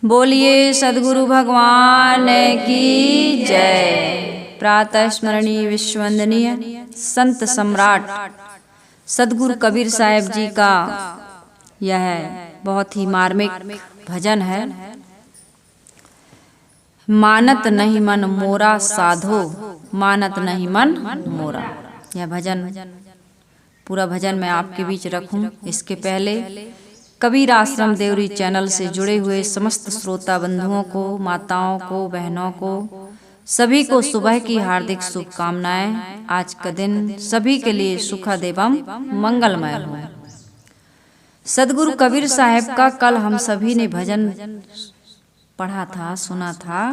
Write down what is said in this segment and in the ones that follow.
बोलिए सद्गुरु भगवान की जय। प्रातः स्मरणीय विश्ववंदनीय संत सम्राट सद्गुरु कबीर साहब जी का यह बहुत ही मार्मिक भजन है। मानत नहीं मन मोरा साधो, मानत नहीं मन मोरा। यह भजन पूरा भजन मैं आपके बीच रखूं। इसके पहले कबीर आश्रम देवरी चैनल से जुड़े हुए समस्त श्रोता बंधुओं को, माताओं को, बहनों को, सभी को सुबह की हार्दिक शुभकामनाएं। आज का दिन सभी के लिए सुखद एवं मंगलमय हो। सद्गुरु कबीर साहब का कल हम सभी ने भजन पढ़ा था, सुना था।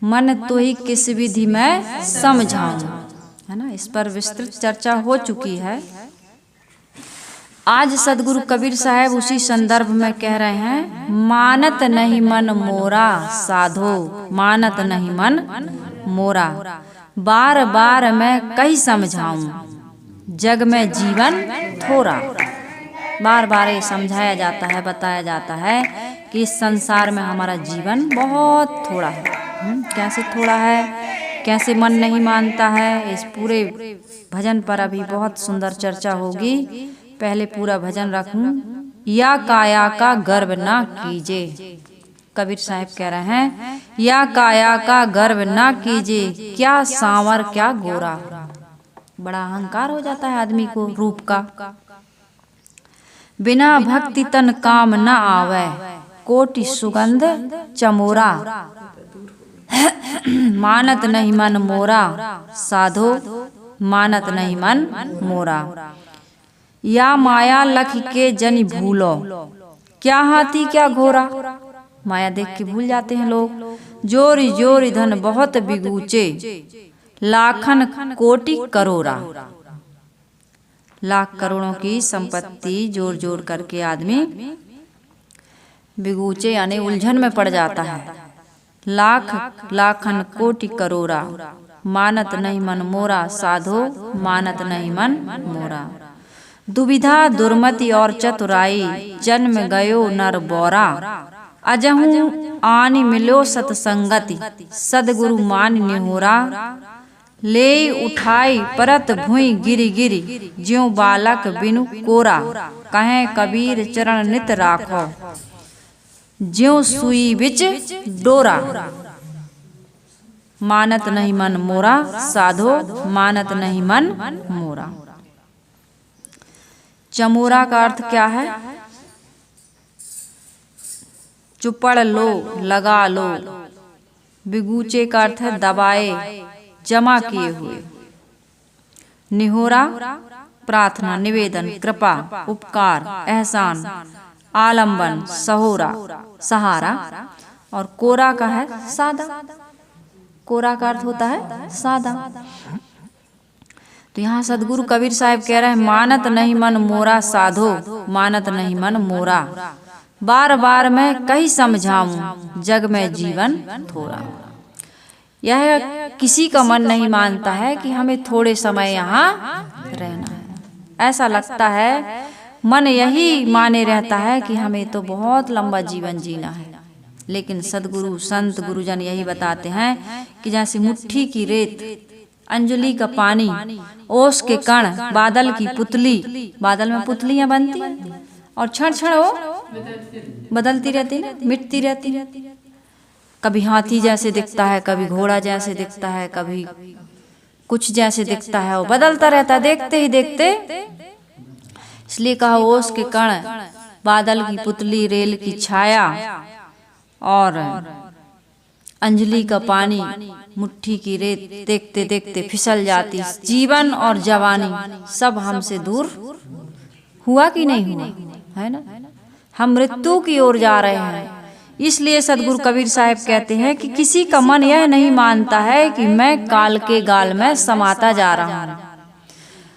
मन तो ही किस विधि में समझाऊं, है ना। इस पर विस्तृत चर्चा हो चुकी है। आज सद्गुरु कबीर साहब उसी संदर्भ में कह रहे हैं, मानत नहीं मन मोरा साधो, मानत नहीं मन मोरा। बार बार मैं कहीं समझाऊं, जग में जीवन थोड़ा। बार बार ये समझाया जाता है, बताया जाता है कि इस संसार में हमारा जीवन बहुत थोड़ा है। कैसे थोड़ा है, कैसे मन नहीं मानता है, इस पूरे भजन पर अभी बहुत सुंदर चर्चा होगी। पहले पूरा भजन रखूं। या काया का गर्व ना कीजे, कबीर साहब कह रहे हैं, या काया का गर्व ना कीजे, क्या सांवर क्या गोरा। बड़ा अहंकार हो जाता है आदमी को रूप का। बिना भक्ति तन काम न आवे, कोटि सुगंध चमोरा। मानत नहीं मन मोरा साधो, मानत नहीं मन मोरा। या माया लख के जनि भूलो, क्या हाथी क्या घोड़ा। माया देख के भूल जाते हैं लोग। जोरी जोरी धन बहुत बिगूचे, लाखन कोटि करोड़ा। लाख करोड़ों की संपत्ति जोड़ जोड़ करके आदमी बिगूचे यानी उलझन में पड़ जाता है। लाख लाखन कोटि करोड़ा, मानत नहीं मन मोरा साधो, मानत नहीं मन मोरा। दुविधा दुर्मति और चतुराई, जन्म गयो नर बोरा। अजहू आनि मिलो सतसंगति, सदगुरु मान निहोरा। ले उठाई परत भुई गिरी गिरी, ज्यों बालक बिनु कोरा। कहें कबीर चरण नित राखो, ज्यों सुई बिच डोरा। मानत नहीं मन मोरा साधो, मानत नहीं मन मोरा। चमोरा का अर्थ क्या है? चुपड़ लो, लगा लो। बिगूचे का अर्थ है दबाए, जमा किए हुए। निहोरा प्रार्थना, निवेदन, कृपा, उपकार, एहसान, आलंबन, सहोरा, सहारा। और कोरा का है सादा। कोरा का अर्थ होता है सादा। तो यहाँ सद्गुरु कबीर साहब कह रहे हैं, मानत नहीं मन मोरा साधो, मानत नहीं मन मोरा। बार बार मैं कहीं समझाऊं, जग में जीवन थोड़ा। यह किसी का मन नहीं मानता है कि हमें थोड़े समय यहाँ रहना है। ऐसा लगता है, मन यही माने रहता है कि हमें तो बहुत लंबा जीवन जीना है। लेकिन सद्गुरु संत गुरुजन यही बताते हैं कि जैसे मुट्ठी की रेत, अंजलि का पानी, ओस के कण, बादल की पुतली। बादल में पुतलियां बनती हैं और क्षण क्षण वो बदलती रहती है, मिटती रहती है। कभी हाथी जैसे दिखता है, कभी घोड़ा जैसे दिखता है, कभी कुछ जैसे दिखता है, वो बदलता रहता है देखते ही देखते। इसलिए कहा ओस के कण, बादल की पुतली, रेल की छाया और अंजलि का पानी, मुट्ठी की रेत, देखते देखते फिसल जाती। जीवन और जवानी सब हमसे दूर हुआ कि नहीं हुआ, है ना। हम मृत्यु की ओर जा रहे हैं। इसलिए सद्गुरु कबीर साहब कहते हैं कि किसी का मन यह नहीं मानता है कि मैं काल के गाल में समाता जा रहा हूँ।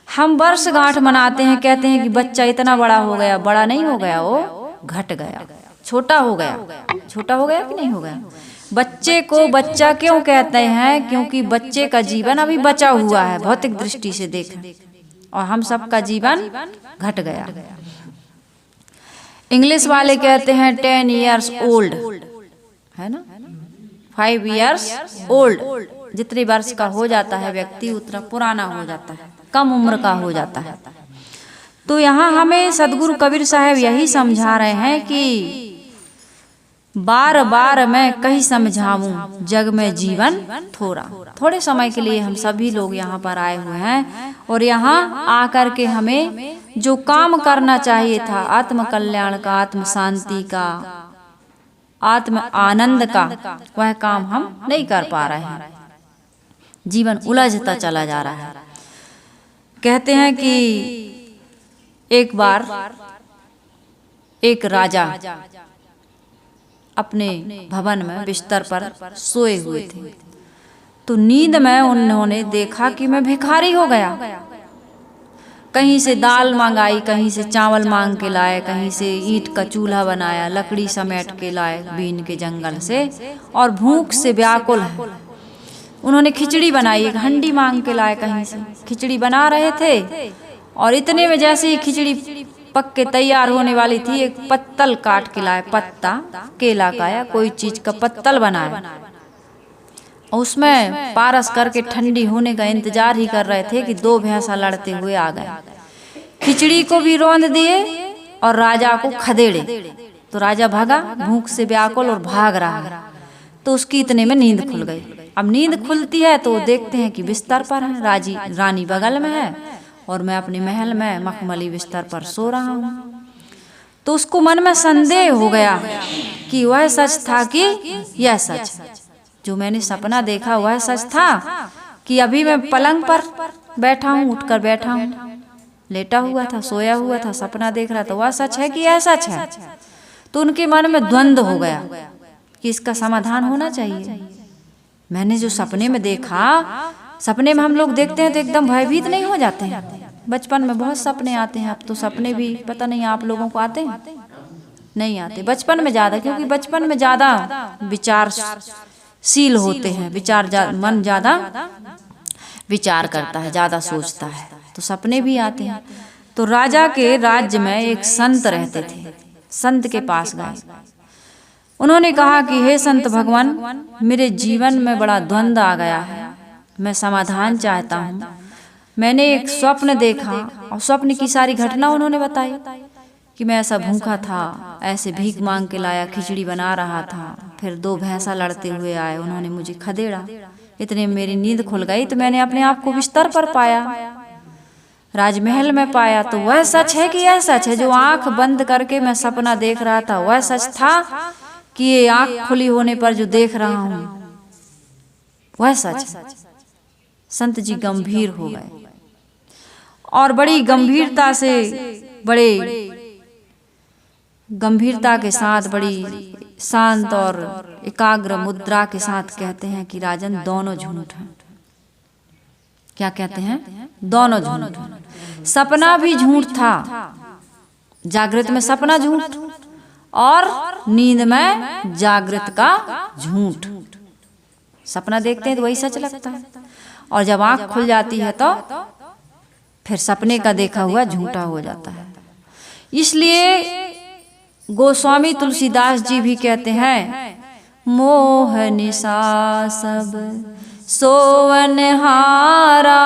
हम वर्षगांठ मनाते हैं, कहते हैं कि बच्चा इतना बड़ा हो गया। बड़ा नहीं हो गया, वो घट गया, छोटा हो गया। छोटा हो गया कि नहीं हो गया। बच्चे को बच्चा क्यों कहते हैं? क्योंकि बच्चे का जीवन अभी बचा हुआ है भौतिक दृष्टि से देखें, और हम सबका जीवन घट गया। इंग्लिश वाले कहते हैं 10 years old, है ना। 5 years ओल्ड, जितने वर्ष का हो जाता है व्यक्ति उतना पुराना हो जाता है, कम उम्र का हो जाता है। तो यहाँ हमें सदगुरु कबीर साहब यही समझा रहे हैं कि बार बार मैं कहीं समझाऊं, जग में जीवन थोड़ा। थोड़े समय के लिए हम सभी लोग यहाँ पर आए हुए हैं और यहाँ आकर के हमें जो काम करना चाहिए था, आत्म कल्याण का, आत्म शांति का, आत्म आनंद का, वह काम हम नहीं कर पा रहे हैं। जीवन उलझता चला जा रहा है। कहते हैं कि एक बार एक राजा अपने भवन में बिस्तर पर सोए हुए थे, तो नींद में उन्होंने देखा कि मैं भिखारी हो गया। कहीं से दाल मंगाई, कहीं से चावल मांग के लाए, कहीं से ईंट का चूल्हा बनाया, लकड़ी समेट के लाए बीन के जंगल से, और भूख से व्याकुल है। उन्होंने खिचड़ी बनाई, एक हंडी मांग के लाए, कहीं से खिचड़ी बना रहे थे और इतने में जैसे ही खिचड़ी पक के तैयार होने वाली थी, एक पत्तल काट के लाए, पत्ता केला का या कोई चीज का पत्तल बनाया, उसमें पारस करके ठंडी होने का इंतजार ही कर रहे थे कि 2 भैंसा लड़ते हुए आ गए। खिचड़ी को भी रौंद दिए और राजा को खदेड़े। तो राजा भागा, भूख से व्याकुल और भाग रहा है। तो उसकी इतने में नींद खुल गई। अब नींद खुलती है तो देखते हैं कि बिस्तर पर है, रानी बगल में है और मैं अपने महल में मखमली बिस्तर पर सो रहा हूँ। तो उसको मन में संदेह हो गया कि वह सच था कि यह सच, जो मैंने सपना देखा वह सच था कि अभी मैं पलंग पर बैठा हूँ, उठकर बैठा हूँ, लेटा हुआ था, सोया हुआ था, सपना देख रहा था, वह सच है कि यह सच है। तो उनके मन में द्वंद्व हो गया कि इसका समाधान होना चाहिए। मैंने जो सपने में देखा, सपने में हम लोग देखते हैं तो एकदम भयभीत नहीं हो जाते हैं। बचपन में बहुत सपने आते हैं, अब तो सपने भी पता नहीं आप लोगों को आते हैं, नहीं आते। बचपन में ज्यादा, क्योंकि बचपन में ज्यादा विचारशील होते हैं, मन ज्यादा विचार करता है, ज्यादा सोचता है, तो सपने भी आते हैं। तो राजा के राज्य में एक संत रहते थे। संत के पास गए, उन्होंने कहा कि हे संत भगवान, मेरे जीवन में बड़ा द्वंद्व आ गया है, मैं समाधान चाहता हूँ। मैंने एक स्वप्न देखा और स्वप्न की सारी घटना उन्होंने बताई कि मैं ऐसा भूखा था, ऐसे भीख मांग के लाया, खिचड़ी बना रहा था, फिर 2 भैंसा लड़ते हुए आए, उन्होंने मुझे खदेड़ा, इतने में मेरी नींद खुल गई तो मैंने अपने आप को बिस्तर पर पाया, राजमहल में पाया। तो वह सच है कि यह सच है? जो आंख बंद करके मैं सपना देख रहा था वह सच था कि ये आंख खुली होने पर जो देख रहा हूँ वह सच है? संत जी गंभीर हो गए और बड़ी गंभीरता से, बड़े गंभीरता के साथ, बड़ी शांत और एकाग्र मुद्रा के साथ कहते हैं कि राजन, दोनों झूठ हैं। क्या कहते हैं? दोनों झूठ हैं। सपना भी झूठ था, जागृत में सपना झूठ और नींद में जागृत का झूठ। सपना देखते हैं तो वही सच लगता है और जब आंख खुल जाती है तो फिर सपने का देखा हुआ झूठा हो जाता है। इसलिए गोस्वामी तुलसीदास जी भी कहते हैं, मोह निशा सब सोवन हारा,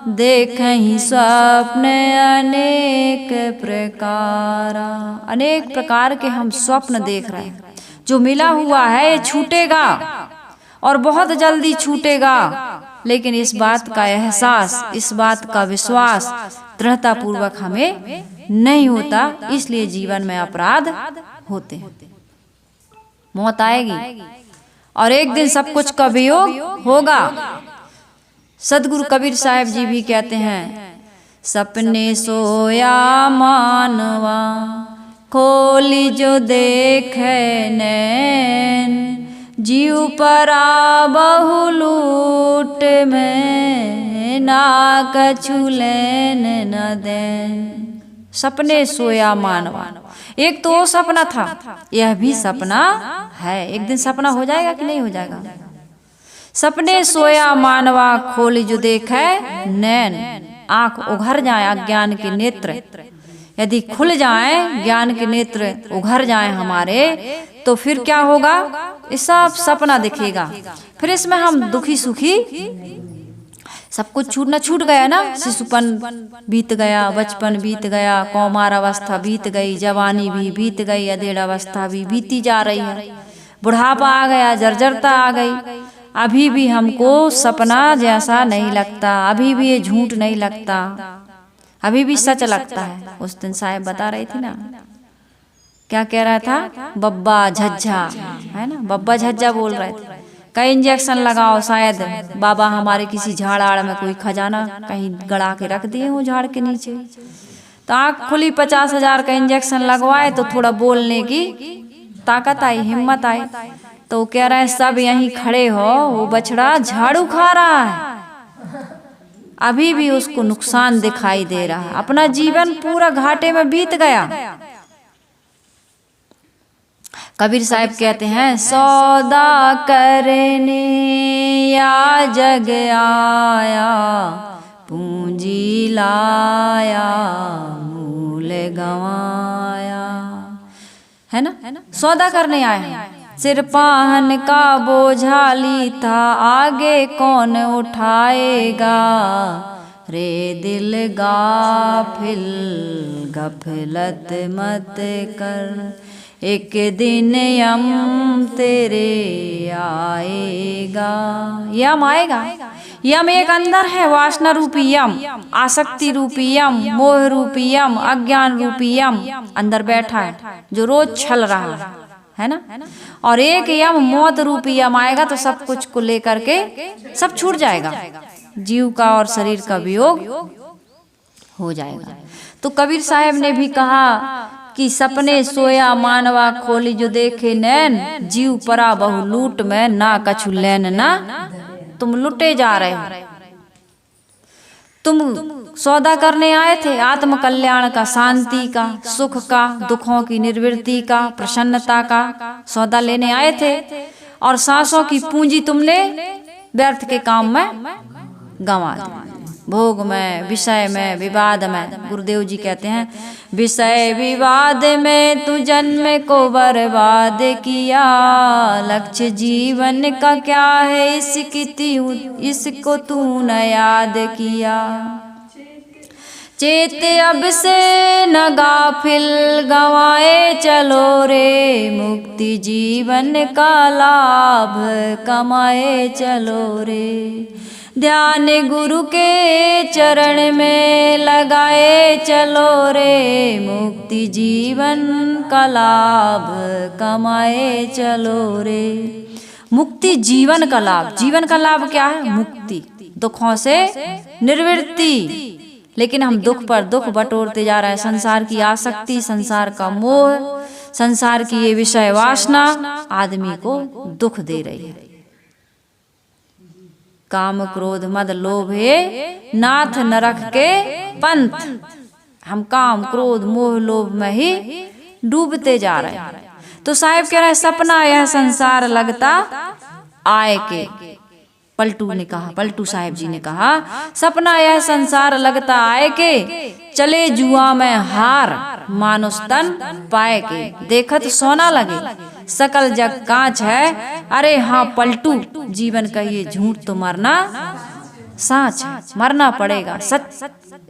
देखहि स्वप्न अनेक प्रकारा। अनेक प्रकार के हम स्वप्न देख रहे हैं। जो मिला हुआ है ये छूटेगा और बहुत जल्दी छूटेगा, लेकिन इस बात का एहसास, इस बात का विश्वास दृढ़ता पूर्वक हमें नहीं होता। इसलिए जीवन में अपराध होते हैं। मौत आएगी और एक दिन सब कुछ का वियोग होगा। सदगुरु कबीर साहब जी भी कहते हैं, सपने सोया मानवा, खोली जो देखे नैन, जीव परा बहु लूट में, ना कछु लेन न देन। सपने सोया मानवा, एक तो वो सपना था, यह भी सपना है। एक दिन सपना हो जाएगा कि नहीं हो जाएगा? सपने सोया मानवा, खोली जो देखे नैन, आंख उघर जाए अज्ञान के नेत्र, यदि खुल जाएं, ज्ञान के नेत्र उघर जाएं हमारे, तो फिर क्या होगा? ये सब सपना दिखेगा। फिर इसमें हम दुखी सुखी सब कुछ छूट गया ना। शिशुपन बीत गया, बचपन बीत गया, कौमार अवस्था बीत गई, जवानी भी बीत गई, अधेड़ अवस्था भी बीती जा रही है, बुढ़ापा आ गया, जर्जरता आ गई। अभी भी हमको सपना जैसा नहीं लगता, अभी भी ये झूठ नहीं लगता, अभी भी सच लगता है। उस दिन साहब बता रही थी ना, क्या कह रहा था? बब्बा झज्झा, है ना, बब्बा झज्झा बोल रहे थे, कई इंजेक्शन लगाओ, शायद बाबा हमारे किसी झाड़ आड़ में कोई खजाना कहीं गड़ा के रख दिए हो झाड़ के नीचे। तो आँख खुली, 50,000 का इंजेक्शन लगवाए तो थोड़ा बोलने की ताकत आई, हिम्मत आई। तो कह रहे हैं सब यहीं खड़े हो, वो बछड़ा झाड़ू खा रहा है, अभी भी उसको नुकसान दिखाई दे रहा है, अपना जीवन पूरा घाटे में बीत गया। कबीर साहब कहते हैं, सौदा करने या जग आया, पूंजी लाया मूल गंवाया, है ना, सौदा करने आया। सिरपाहन का बोझा ली था, आगे कौन उठाएगा, रे दिल गाफिल गफलत मत कर, एक दिन यम तेरे आएगा। यम आएगा, यम एक अंदर है, वासना रूपी यम, आसक्ति रूपी यम, मोह रूपी यम, अज्ञान रूपी यम अंदर बैठा है जो रोज छल रहा है ना। और एक यम मौत रूपी यम आएगा तो सब कुछ को लेकर के सब छूट जाएगा, जीव का और शरीर का वियोग हो जाएगा। तो कबीर साहब ने भी कहा कि सपने सोया मानवा खोली, जो देखे नैन, जीव परा बहु लूट में ना कछु लैन ना। तुम लुटे जा रहे हो, तुम सौदा करने आए थे आत्म कल्याण का, शांति का, सुख का, दुखों की निर्वृत्ति का, प्रसन्नता का सौदा लेने आए थे, और सांसों की पूंजी तुमने व्यर्थ के काम में गंवा दी, भोग में, विषय में, विवाद में। गुरुदेव जी कहते हैं, विषय विवाद में तू जन्म को बर्बाद किया, लक्ष्य जीवन का क्या है इसको तूने याद किया। चेत अब से न गाफिल गंवाए चलो रे, मुक्ति जीवन का लाभ कमाए चलो रे, ध्यान गुरु के चरण में लगाए चलो रे, मुक्ति जीवन का लाभ कमाए चलो रे। मुक्ति जीवन का लाभ, जीवन का लाभ क्या है? मुक्ति, दुखों से निवृत्ति। लेकिन हम दुख पर दुख बटोरते जा रहे हैं, संसार की आसक्ति, संसार का मोह, संसार की ये विषय वासना आदमी को दुख दे रही है। काम क्रोध मद लोभे नाथ नरक के पंथ, हम काम क्रोध मोह लोभ में ही डूबते जा रहे हैं। तो साहिब कह रहे हैं, सपना यह संसार लगता आए के, पलटू ने कहा, पलटू साहिब जी ने कहा, सपना यह संसार लगता आए के, चले जुआ में हार मानुष तन पाए के, देखत सोना लगे सकल जग कांच है। अरे हाँ पलटू, जीवन का ये झूठ तो मरना साँच है, मरना पड़ेगा, सच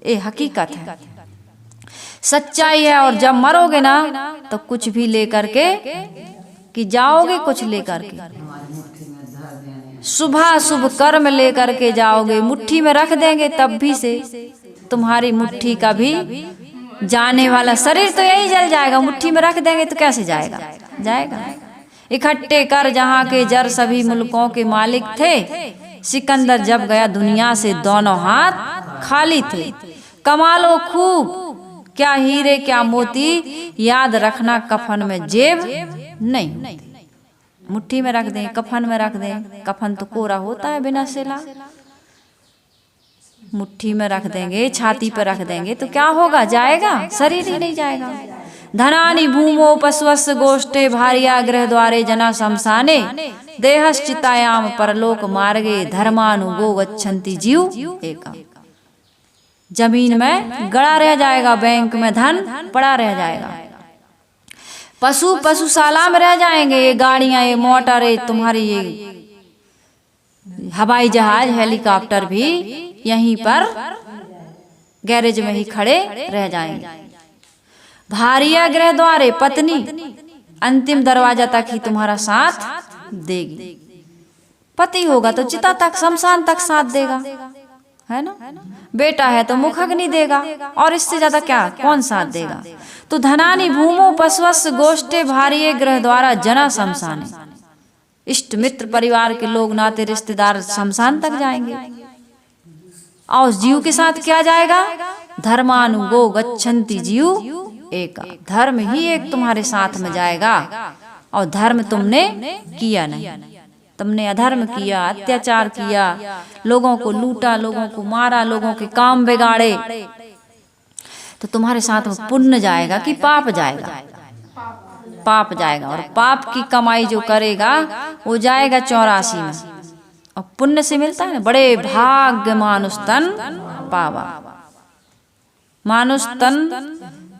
ये हकीकत है, सच्चाई है। और जब मरोगे ना तो कुछ भी लेकर के कि जाओगे, कुछ लेकर के सुबह शुभ कर्म लेकर के जाओगे, मुट्ठी में रख देंगे तब भी से तुम्हारी मुट्ठी का भी जाने वाला, शरीर तो यही जल जाएगा, मुट्ठी में रख देंगे तो कैसे जाएगा? जाएगा। इकट्ठे कर जहाँ के जर सभी मुल्कों के मालिक थे, सिकंदर जब गया दुनिया से दोनों हाथ खाली थे। कमा लो खूब, क्या हीरे क्या मोती, याद रखना कफन में जेब नहीं। मुट्ठी में रख दें, कफन में रख दें, कफन तो कोरा होता है बिना सिला, मुट्ठी में रख देंगे, छाती पर रख देंगे तो क्या होगा? जाएगा, शरीर ही नहीं जाएगा। धनानि भूमो पशुवस् गोष्ठे, भार्या गृह द्वारे जना शमशाने, देहश्चितायाम परलोक मार्गे, धर्मानुगो गच्छन्ति जीव एका। जमीन में गड़ा रह जाएगा, बैंक में धन पड़ा रह जाएगा, पशु पशुशाला में रह जाएंगे, ये गाड़ियां, ये मोटर, ये तुम्हारी ये हवाई जहाज, हेलीकॉप्टर भी यहीं पर गैरेज में ही खड़े रह जाएंगे। भार्या गृह द्वारे पत्नी अंतिम दरवाजा तक ही तुम्हारा साथ देगी। पति होगा तो चिता तक, शमशान तक साथ देगा, है ना। बेटा है तो मुख अग्नि देगा, और इससे ज्यादा क्या कौन साथ देगा। तो धनानि भूमो पशुवस्य गोष्ठे भार्ये गृह द्वारा जना शमशाने। इष्ट मित्र परिवार के लोग, नाते रिश्तेदार शमशान तक जाएंगे। और उस जीव के साथ क्या जाएगा, धर्मानुगो गच्छन्ति जीव एका। धर्म ही एक तुम्हारे साथ में जाएगा, और धर्म तुमने किया नहीं, तुमने अधर्म किया, अत्याचार किया, लोगों को लूटा, लोगों को मारा, लोगों के काम बिगाड़े, तो तुम्हारे साथ में पुण्य जाएगा कि पाप जाएगा, पाप जाएगा। और पाप की कमाई जो करेगा वो जाएगा 84 में, और पुण्य से मिलता है ना, बड़े भाग्य मानुष तन पावा। मानुष तन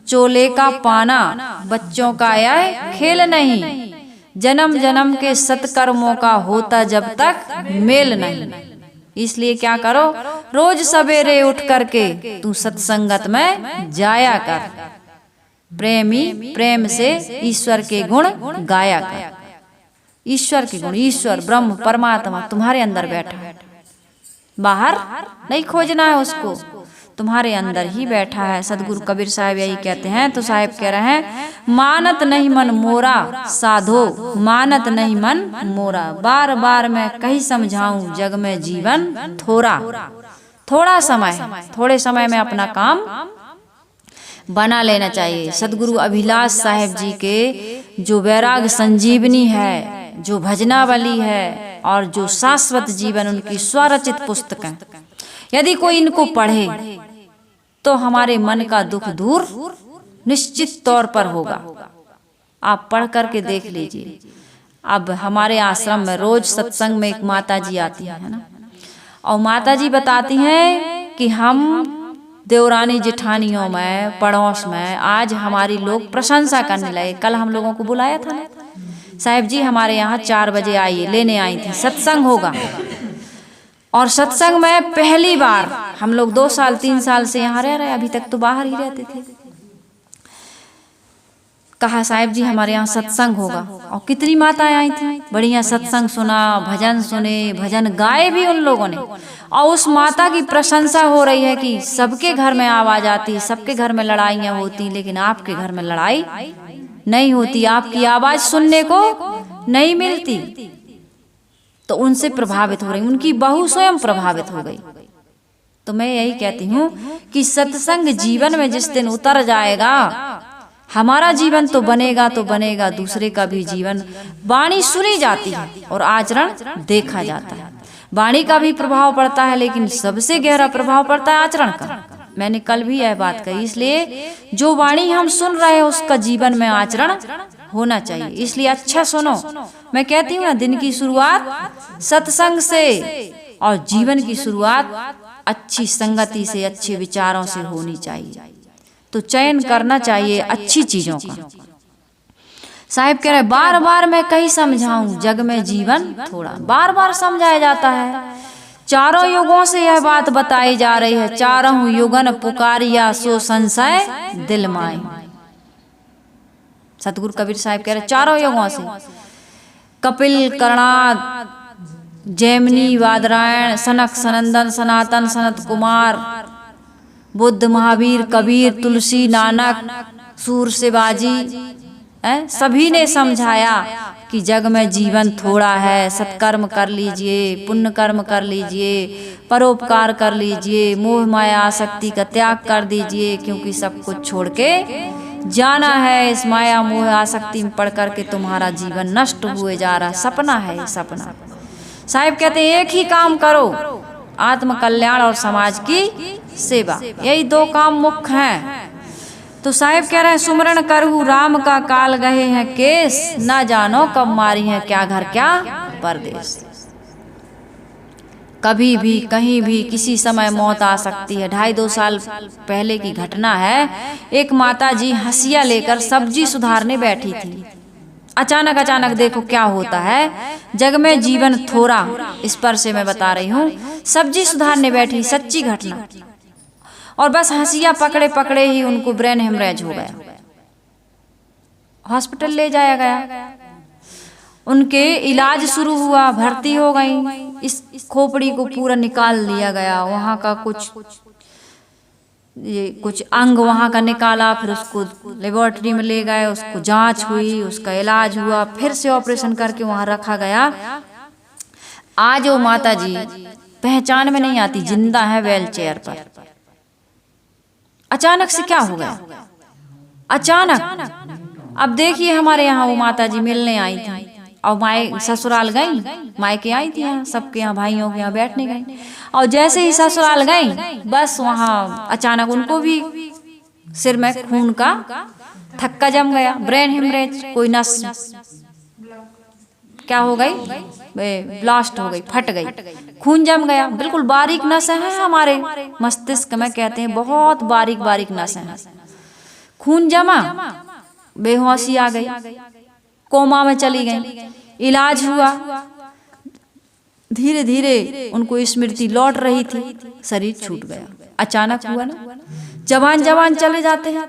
चोले का पाना, बच्चों का यह खेल नहीं, जन्म जन्म के सत्कर्मों का होता जब तक मेल नहीं। इसलिए क्या करो, रोज सवेरे उठ करके तू सत्संगत में जाया कर, प्रेमी प्रेम से ईश्वर के गुण गाया कर। ईश्वर के गुण, ईश्वर ब्रह्म परमात्मा तुम्हारे अंदर बैठा है, बाहर नहीं खोजना है उसको, तुम्हारे अंदर ही बैठा है। सदगुरु कबीर साहब यही कहते हैं। तो साहब कह रहे हैं, मानत नहीं मन मोरा साधो, मानत नहीं मन मोरा। बार बार मैं कहीं समझाऊं, जग में जीवन थोड़ा, थोड़ा समय, थोड़े समय में अपना काम बना लेना चाहिए। सदगुरु अभिलाष साहेब जी के जो वैराग संजीवनी है, जो भजनावली है, और जो शाश्वत जीवन, उनकी स्वरचित पुस्तकें, यदि कोई इनको पढ़े तो हमारे मन का दुख दूर निश्चित तौर पर होगा। आप पढ़ करके देख लीजिए। अब हमारे आश्रम में रोज सत्संग में एक माता जी आती है ना, और माता जी बताती हैं कि हम देवरानी जेठानियों में, पड़ोस में आज हमारी लोग प्रशंसा करने लगे। कल हम लोगों को बुलाया था ना, साहब जी हमारे यहाँ 4 बजे आइए, लेने आई थी, सत्संग होगा। और सत्संग में पहली बार हम लोग 2 साल 3 साल से यहाँ रह रहे, अभी तक तो बाहर ही रहते थे। कहा साहब जी हमारे यहाँ सत्संग होगा, और कितनी माताएं आई थी, बढ़िया सत्संग सुना, भजन सुने, भजन गाए भी उन लोगों ने। और उस माता की प्रशंसा हो रही है कि सबके घर में आवाज आती, सबके घर में लड़ाइयाँ होती, लेकिन आपके घर में लड़ाई नहीं होती, आपकी आवाज सुनने को नहीं मिलती। तो उनसे प्रभावित हो रही, उनकी बहू स्वयं प्रभावित हो गई। तो मैं यही कहती हूँ कि सत्संग जीवन में जिस दिन उतर जाएगा, हमारा जीवन तो बनेगा, तो बनेगा दूसरे का भी जीवन। वाणी सुनी जाती है और आचरण देखा जाता है। वाणी का भी प्रभाव पड़ता है, लेकिन सबसे गहरा प्रभाव पड़ता है आचरण का। मैंने कल भी यह बात कही। इसलिए जो वाणी हम सुन रहे हैं उसका जीवन में आचरण होना चाहिए। इसलिए अच्छा सुनो। मैं कहती हूँ ना, दिन की शुरुआत सत्संग से, और जीवन की शुरुआत अच्छी संगति से, अच्छे विचारों से होनी चाहिए। तो चयन करना चाहिए अच्छी चीजों का। साहिब कह रहे, बार बार मैं कहीं समझाऊं, जग में जीवन थोड़ा। बार बार समझाया जाता है। चारों युगों से यह बात बताई जा रही है। चारों युगन पुकारिया, सो संशय दिल माए। सतगुरु कबीर साहब कह रहे, चारों युगों से, कपिल, करणाद, जैमिनी, वादरायण, सनक, सनंदन, सनातन, सनत कुमार, बुद्ध, महावीर, कबीर, तुलसी, नानक, सूर शिवाजी, सभी ने समझाया कि जग में जीवन थोड़ा है। सत्कर्म कर लीजिए, पुण्य कर्म कर लीजिए, परोपकार कर लीजिए, मोह माया आसक्ति का त्याग कर दीजिए, क्योंकि सब कुछ छोड़ के जाना है। इस माया मोह आसक्ति में पड़ करके तुम्हारा जीवन नष्ट हुए जा रहा। सपना है ये, सपना। साहिब कहते हैं, एक ही काम करो, आत्म कल्याण और समाज की सेवा, यही 2 काम मुख्य हैं। तो साहिब कह रहे हैं, सुमरण करहु राम का काल गए हैं केस, ना जानो कब मारी है क्या घर क्या परदेश। कभी भी कहीं भी किसी समय मौत आ सकती है। 2.5 साल पहले की घटना है। एक माता जी हंसिया लेकर सब्जी सुधारने बैठी थी। अचानक देखो क्या होता है। जग में जीवन थोड़ा, इस पर से मैं बता रही हूँ। सब्जी सुधारने बैठी, सच्ची घटना। और बस हंसिया पकड़े पकड़े ही उनको ब्रेन हेमरेज हो गया। हॉस्पिटल ले जाया गया, उनके इलाज शुरू हुआ, भर्ती हो गई। इस खोपड़ी को पूरा निकाल लिया गया, वहाँ का कुछ अंग वहाँ का निकाला, फिर उसको लेबोरेटरी में ले गए, उसको जांच हुई, उसका इलाज हुआ, फिर से ऑपरेशन करके वहाँ रखा गया। आज वो माता जी पहचान में नहीं आती, जिंदा है व्हील चेयर पर। अचानक से क्या हो गया, अचानक। अब देखिए हमारे यहाँ वो माता जी मिलने आई थी और ससुराल गई, मायके आई थी यहाँ, सबके यहाँ भाइयों के यहाँ बैठने गई। और जैसे ही ससुराल गई, बस वहाँ अचानक उनको भी सिर में खून का थक्का जम गया, ब्रेन हेमरेज। कोई नस क्या हो गई, ब्लास्ट हो गई, फट गई, खून जम गया। बिल्कुल बारीक नसें हैं हमारे मस्तिष्क में, कहते हैं बहुत बारीक बारीक नसें हैं। खून जमा, बेहोशी आ गई, कोमा में चली गई। इलाज हुआ, धीरे धीरे उनको स्मृति लौट रही थी, शरीर छूट गया। अचानक हुआ ना, जवान चले जाते हैं।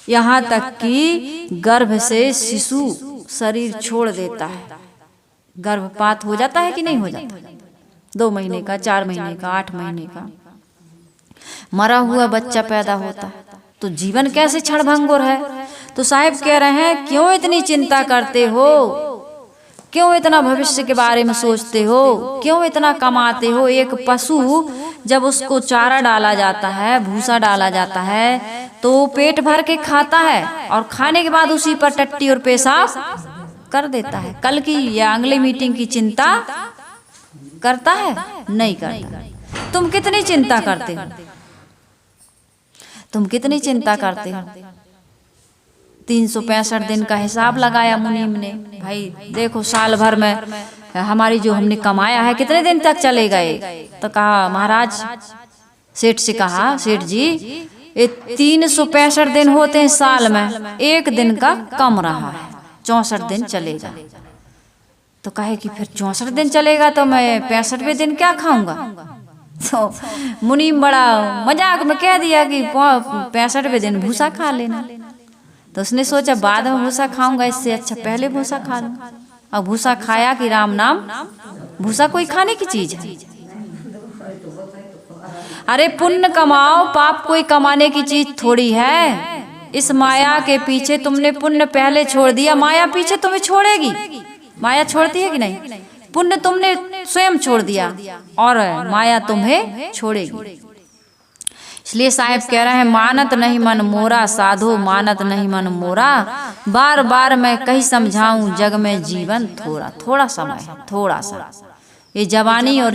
यहाँ तक कि गर्भ से शिशु शरीर छोड़ देता है। गर्भपात हो जाता है कि नहीं हो जाता, 2 महीने का, 4 महीने का, 8 महीने का मरा हुआ बच्चा पैदा होता है। तो जीवन कैसे क्षणभंगुर है। तो साहिब कह रहे हैं, क्यों इतनी चिंता करते हो, क्यों इतना भविष्य के बारे में सोचते हो, क्यों इतना कमाते हो। एक पशु जब उसको चारा डाला जाता है, भूसा डाला जाता है, तो पेट भर के खाता है और खाने के बाद उसी पर टट्टी और पेशाब कर देता है। कल की या अगली मीटिंग की चिंता करता है, नहीं करता। तुम कितनी चिंता करते हो, तुम कितनी चिंता करते हो। 365 दिन का हिसाब लगाया मुनीम ने। भाई देखो, साल भर में हमारी जो हमने कमाया है कितने दिन तक चले गए। तो कहा महाराज, सेठ से कहा, सेठ जी ये 365 दिन होते हैं साल में, एक दिन का कम रहा है, 64 दिन चलेगा। तो कहे कि फिर 64 दिन चलेगा तो मैं 65वें दिन क्या खाऊंगा। तो मुनीम बड़ा मजाक में कह दिया कि 65वें दिन भूसा खा लेना। तो उसने सोचा बाद में भूसा खाऊंगा, इससे अच्छा पहले भूसा खा लूं। और भूसा खाया कि राम नाम। भूसा कोई खाने की चीज है। अरे पुण्य कमाओ, पाप कोई कमाने की चीज थोड़ी है। इस माया के पीछे तुमने पुण्य पहले छोड़ दिया, माया पीछे तुम्हें छोड़ेगी। माया छोड़ती है कि नहीं। पुण्य तुमने स्वयं छोड़ दिया और माया तुम्हें छोड़ेगी। इसलिए साहिब कह रहे हैं, मानत नहीं मन मोरा साधो, मानत नहीं मन मोरा। बार बार मैं कहीं समझाऊं, जग में जीवन थोड़ा। थोड़ा समय है, थोड़ा सा। ये जवानी और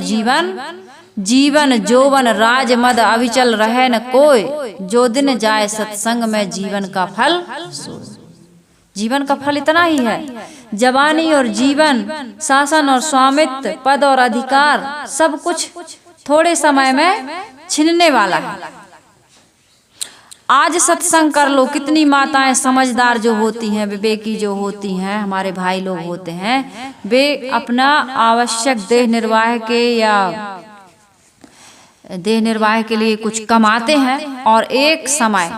जीवन जोवन राज मद अविचल रहे न कोई। जो दिन जाए सत्संग में, जीवन का फल सो। जीवन का फल इतना ही है। जवानी और जीवन, शासन और स्वामित्व, पद और अधिकार, सब कुछ थोड़े समय में छिनने वाला है। आज सत्संग कर लो। कितनी माताएं समझदार जो होती हैं, विवेकी जो होती हैं, हमारे भाई लोग होते हैं, वे अपना आवश्यक देह निर्वाह के लिए कुछ कमाते हैं। और एक समय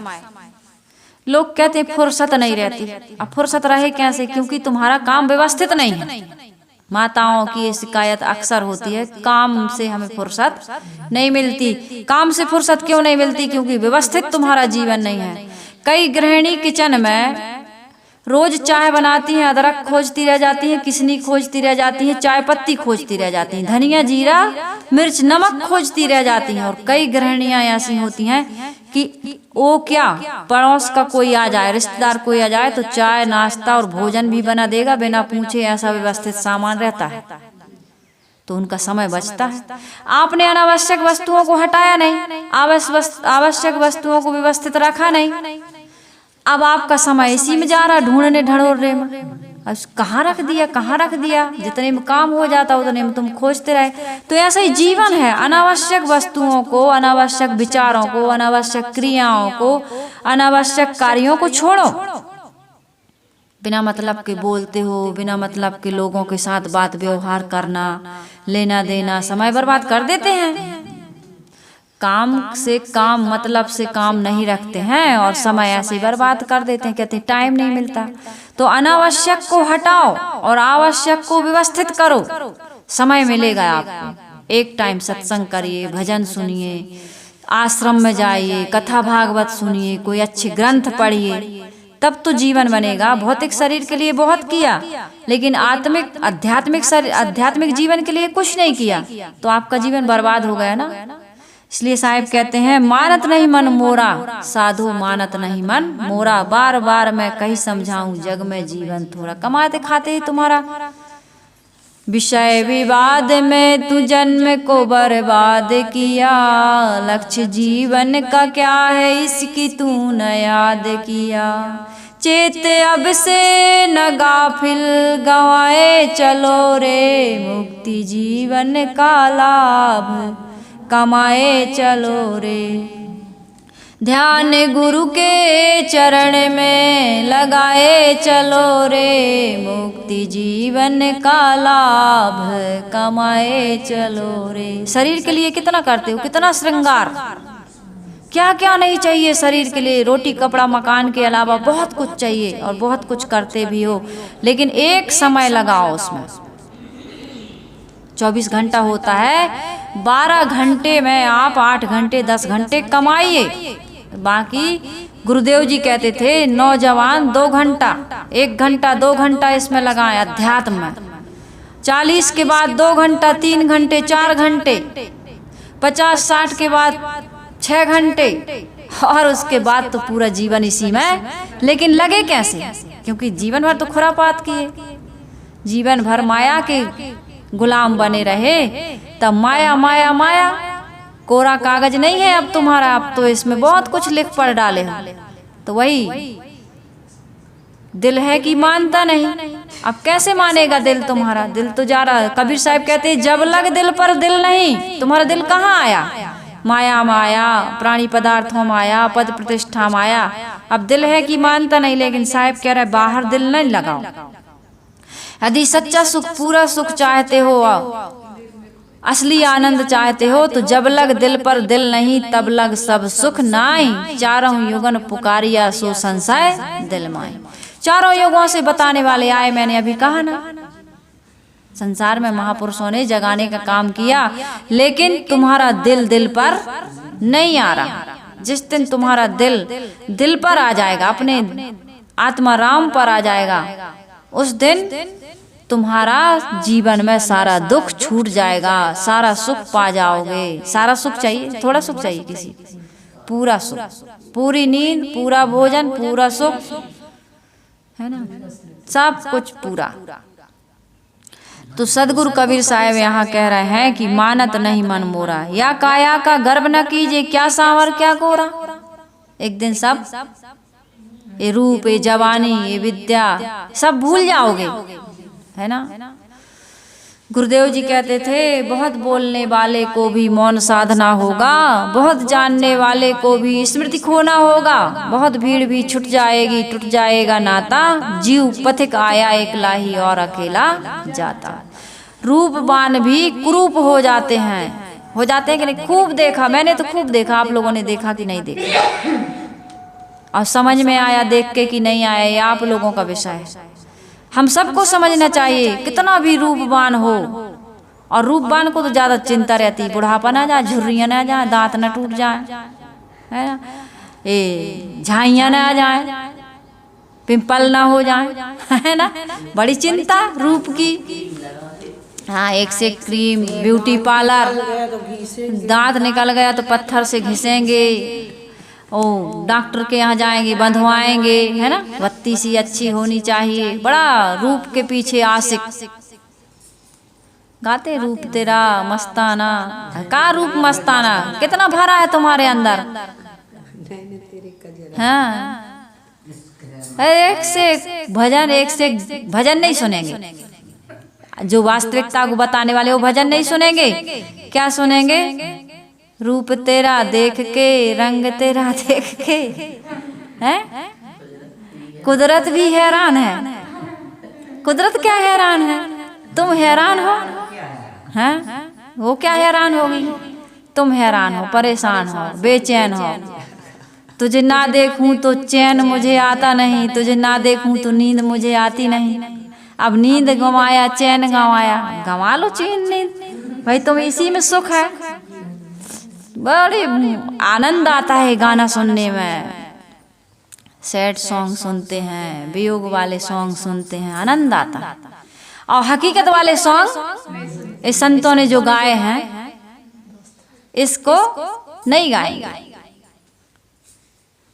लोग कहते हैं फुर्सत नहीं रहती। अब फुर्सत रहे कैसे, क्योंकि तुम्हारा काम व्यवस्थित नहीं है। माताओं की ये शिकायत अक्सर होती है, काम से हमें फुर्सत नहीं मिलती। काम से फुर्सत क्यों नहीं मिलती, क्योंकि व्यवस्थित तुम्हारा जीवन नहीं है। कई गृहिणी किचन में रोज चाय बनाती हैं, अदरक खोजती रह जाती हैं, किसनी खोजती रह जाती हैं, चाय पत्ती खोजती रह जाती हैं, धनिया जीरा मिर्च नमक खोजती रह जाती हैं। और कई गृहिणियां ऐसी होती हैं कि वो क्या, पड़ोस का कोई आ जाए, रिश्तेदार कोई आ जाए तो चाय नाश्ता और भोजन भी बना देगा बिना पूछे, ऐसा व्यवस्थित सामान रहता है। तो उनका समय बचता है। आपने अनावश्यक वस्तुओं को हटाया नहीं, आवश्यक वस्तुओं को व्यवस्थित रखा नहीं। अब आपका समय इसी में जा रहा, ढूंढने ढड़ोड़ने में। अब कहाँ रख दिया, कहाँ रख दिया, जितने में काम हो जाता उतने में तुम खोजते रहे। तो ऐसा ही जीवन है, अनावश्यक वस्तुओं को, अनावश्यक विचारों को, अनावश्यक क्रियाओं को, अनावश्यक कार्यों को छोड़ो। बिना मतलब के बोलते हो, बिना मतलब के लोगों के साथ बात व्यवहार करना, लेना देना, समय बर्बाद कर देते हैं। काम से काम, मतलब से काम नहीं रखते हैं और समय ऐसे बर्बाद कर देते हैं, कहते हैं टाइम नहीं मिलता। तो अनावश्यक को हटाओ और आवश्यक को व्यवस्थित करो, समय मिलेगा आपको। एक टाइम सत्संग करिए, भजन सुनिए, आश्रम में जाइए, कथा भागवत सुनिए, कोई अच्छे ग्रंथ पढ़िए, तब तो जीवन बनेगा। भौतिक शरीर के लिए बहुत किया, लेकिन आध्यात्मिक जीवन के लिए कुछ नहीं किया, तो आपका जीवन बर्बाद हो गया ना। इसलिए साहिब कहते हैं, मानत नहीं मन मोरा, साधु मानत नहीं मन मोरा। बार बार मैं कहीं समझाऊं, जग में जीवन थोड़ा। कमाते खाते ही तुम्हारा विषय विवाद में तू जन्म को बर्बाद किया। लक्ष्य जीवन का क्या है, इसकी तूने याद किया। चेत अब से न गाफिल गवाए चलो रे, मुक्ति जीवन का लाभ कमाए चलो रे। ध्यान गुरु के चरण में लगाए चलो रे, मुक्ति जीवन का लाभ कमाए चलो रे। शरीर के लिए कितना करते हो, कितना श्रृंगार, क्या क्या नहीं चाहिए शरीर के लिए। रोटी कपड़ा मकान के अलावा बहुत कुछ चाहिए और बहुत कुछ करते भी हो, लेकिन एक समय लगाओ उसमें। 24 घंटा होता है, 12 घंटे में आप 8 घंटे 10 घंटे कमाइए। बाकी गुरुदेव जी कहते थे, नौजवान 2 घंटा, 1 घंटा 2 घंटा इसमें लगाएं अध्यात्म में। 40 के बाद 2 घंटा 3 घंटे 4 घंटे, 50-60 के बाद 6 घंटे, और उसके बाद तो पूरा जीवन इसी में। लेकिन लगे कैसे, क्योंकि जीवन भर तो खुरापात किए, जीवन भर माया के गुलाम बने रहे। तब माया माया माया, कोरा कागज नहीं है अब तुम्हारा, अब तो इसमें बहुत कुछ लिख पढ़ डाले हो। तो वही दिल है कि मानता नहीं। अब कैसे मानेगा दिल तुम्हारा, दिल तो जा रहा है। कबीर साहब कहते हैं, जब लग दिल पर दिल नहीं। तुम्हारा दिल कहाँ आया, माया माया, प्राणी पदार्थों माया, पद प्रतिष्ठा माया। अब दिल है कि मानता नहीं, लेकिन साहब कह रहे बाहर दिल नहीं लगाओ। यदि सच्चा सुख, पूरा सुख चाहते हो, असली आनंद चाहते हो, तो जब लग दिल पर दिल नहीं, तब लग सब सुख नाई। चारों युगन पुकारिया, सो संशय दिल माई। चारों युगों से बताने वाले आए, मैंने अभी कहा ना। संसार में महापुरुषों ने जगाने का काम किया, लेकिन तुम्हारा दिल दिल पर नहीं आ रहा। जिस दिन तुम्हारा दिल दिल पर आ जाएगा, अपने आत्मा राम पर आ जाएगा, उस दिन तुम्हारा जीवन में सारा दुख छूट जाएगा, सारा सुख पा जाओगे। सारा सुख चाहिए, थोड़ा सुख चाहिए किसी, पूरा सुख, पूरी नींद, पूरा भोजन, पूरा सुख, है ना, सब कुछ पूरा। तो सदगुरु कबीर साहब यहाँ कह रहे हैं कि मानत नहीं मन मोरा, या काया का गर्व न कीजिए, क्या सांवर क्या गोरा। एक दिन सब ये रूप, ये जवानी, ये विद्या सब भूल जाओगे, है ना। गुरुदेव जी कहते थे, बहुत बोलने वाले को भी मौन साधना होगा, बहुत जानने वाले को भी स्मृति खोना होगा। बहुत भीड़ भी छुट जाएगी, टूट जाएगा नाता, जीव पथिक आया एकला ही और अकेला जाता। रूपवान भी कुरूप हो जाते हैं कि नहीं। खूब देखा, मैंने तो खूब देखा, आप लोगों ने देखा कि नहीं देखा, और समझ में आया देख के कि नहीं आया, ये आप लोगों का विषय है। हम सबको समझना चाहिए, कितना भी रूपवान हो, और रूपवान को तो ज्यादा चिंता रहती, बुढ़ापा ना जाए, झुर्रियां ना जाए, दांत ना टूट जाए, है ना, ये झाइयां ना आ जाए, पिंपल ना हो जाए, है ना, बड़ी चिंता रूप की। हाँ, एक से क्रीम, ब्यूटी पार्लर, दांत निकल गया तो पत्थर से घिसेंगे, ओ डॉक्टर के यहाँ जाएंगे, बंधवाएंगे, है ना, बत्ती सी अच्छी होनी चाहिए। बड़ा रूप के पीछे आशिक गाते, रूप तेरा मस्ताना। का रूप मस्ताना, कितना भरा है तुम्हारे अंदर, हाँ, एक से एक भजन, एक से एक भजन नहीं सुनेंगे। जो वास्तविकता को बताने वाले वो भजन नहीं सुनेंगे। क्या सुनेंगे? रूप तेरा देख के, रंग तेरा देख के, हैं? कुदरत भी हैरान है। कुदरत क्या हैरान है? तुम हैरान हो, हैं? वो क्या हैरान होगी? तुम हैरान हो, परेशान हो, बेचैन हो। तुझे ना देखूं तो चैन मुझे आता नहीं, तुझे ना देखूं तो नींद मुझे आती नहीं। अब नींद गंवाया, चैन गंवाया, गंवा लो चैन नींद भाई, तुम इसी में सुख है। बड़ी आनंद आता है गाना सुनने में। सैड सॉन्ग सुनते हैं, वियोग वाले सॉन्ग सुनते हैं, आनंद आता है। और हकीकत वाले सॉन्ग इस संतों ने जो गाए हैं इसको नहीं गाएंगे।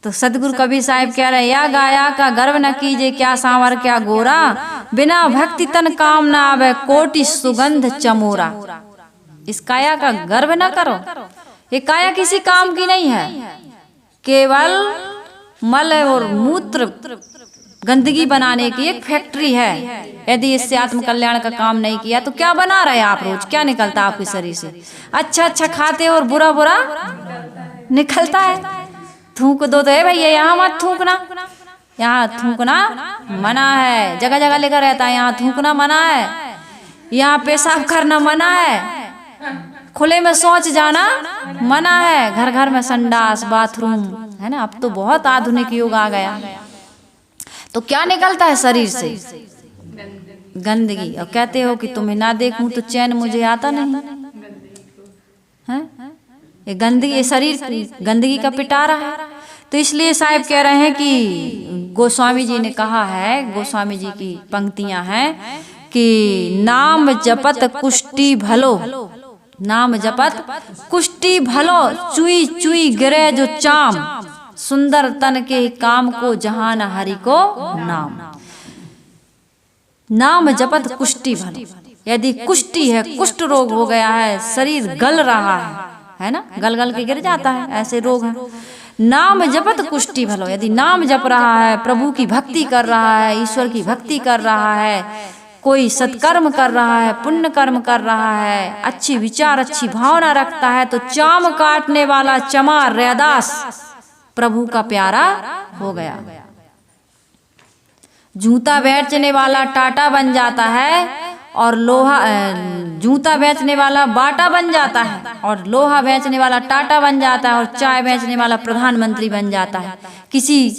तो सदगुरु कबीर साहिब कह रहे, या गाया का गर्व न कीजिए, क्या सांवर क्या गोरा, बिना भक्ति तन काम न आवे, कोटि सुगंध चमोरा। इस काया का गर्व न करो। ये काया किसी काम की नहीं है, केवल मल और मूत्र गंदगी बनाने की एक फैक्ट्री है। यदि इससे आत्म कल्याण का काम नहीं किया तो क्या बना रहे आप? रोज क्या निकलता आपके शरीर से? अच्छा अच्छा खाते और बुरा बुरा निकलता है। थूक दो तो है भैया, यहाँ मत थूकना, यहाँ थूकना मना है। जगह जगह लिखा रहता है यहाँ थूकना मना है, यहाँ पेशाब करना मना है, खुले में शौच जाना मना है, घर घर में संडास बाथरूम है ना। अब तो बहुत आधुनिक युग आ गया। तो क्या निकलता है शरीर से? गंदगी। और कहते हो कि तुम्हें ना देखूं तो चैन मुझे आता नहीं है। ये गंदगी, ये शरीर गंदगी का पिटारा है। तो इसलिए साहिब कह रहे हैं कि गोस्वामी जी ने कहा है, गोस्वामी जी की पंक्तियां हैं कि नाम जपत कुष्टि भलो, नाम जपत कुष्टि भलो, चुई चुई गिरे जो चाम, सुंदर तन के काम को जहान हरि को नाम। नाम जपत कुष्टि भलो। यदि कुष्टि है, कुष्ठ रोग हो गया है, शरीर गल रहा है ना, गल गल के गिर जाता है, ऐसे रोग है। नाम जपत कुष्टि भलो। यदि नाम जप रहा है, प्रभु की भक्ति कर रहा है, ईश्वर की भक्ति कर रहा है, कोई सत्कर्म कर रहा है, पुण्य कर्म कर रहा है, अच्छी विचार अच्छी भावना रखता है, तो चाम काटने वाला चमार रैदास प्रभु का प्यारा हो गया। जूता बेचने वाला टाटा बन जाता है और लोहा, जूता बेचने वाला बाटा बन जाता है और लोहा बेचने वाला टाटा बन जाता है और चाय बेचने वाला प्रधानमंत्री बन जाता है। किसी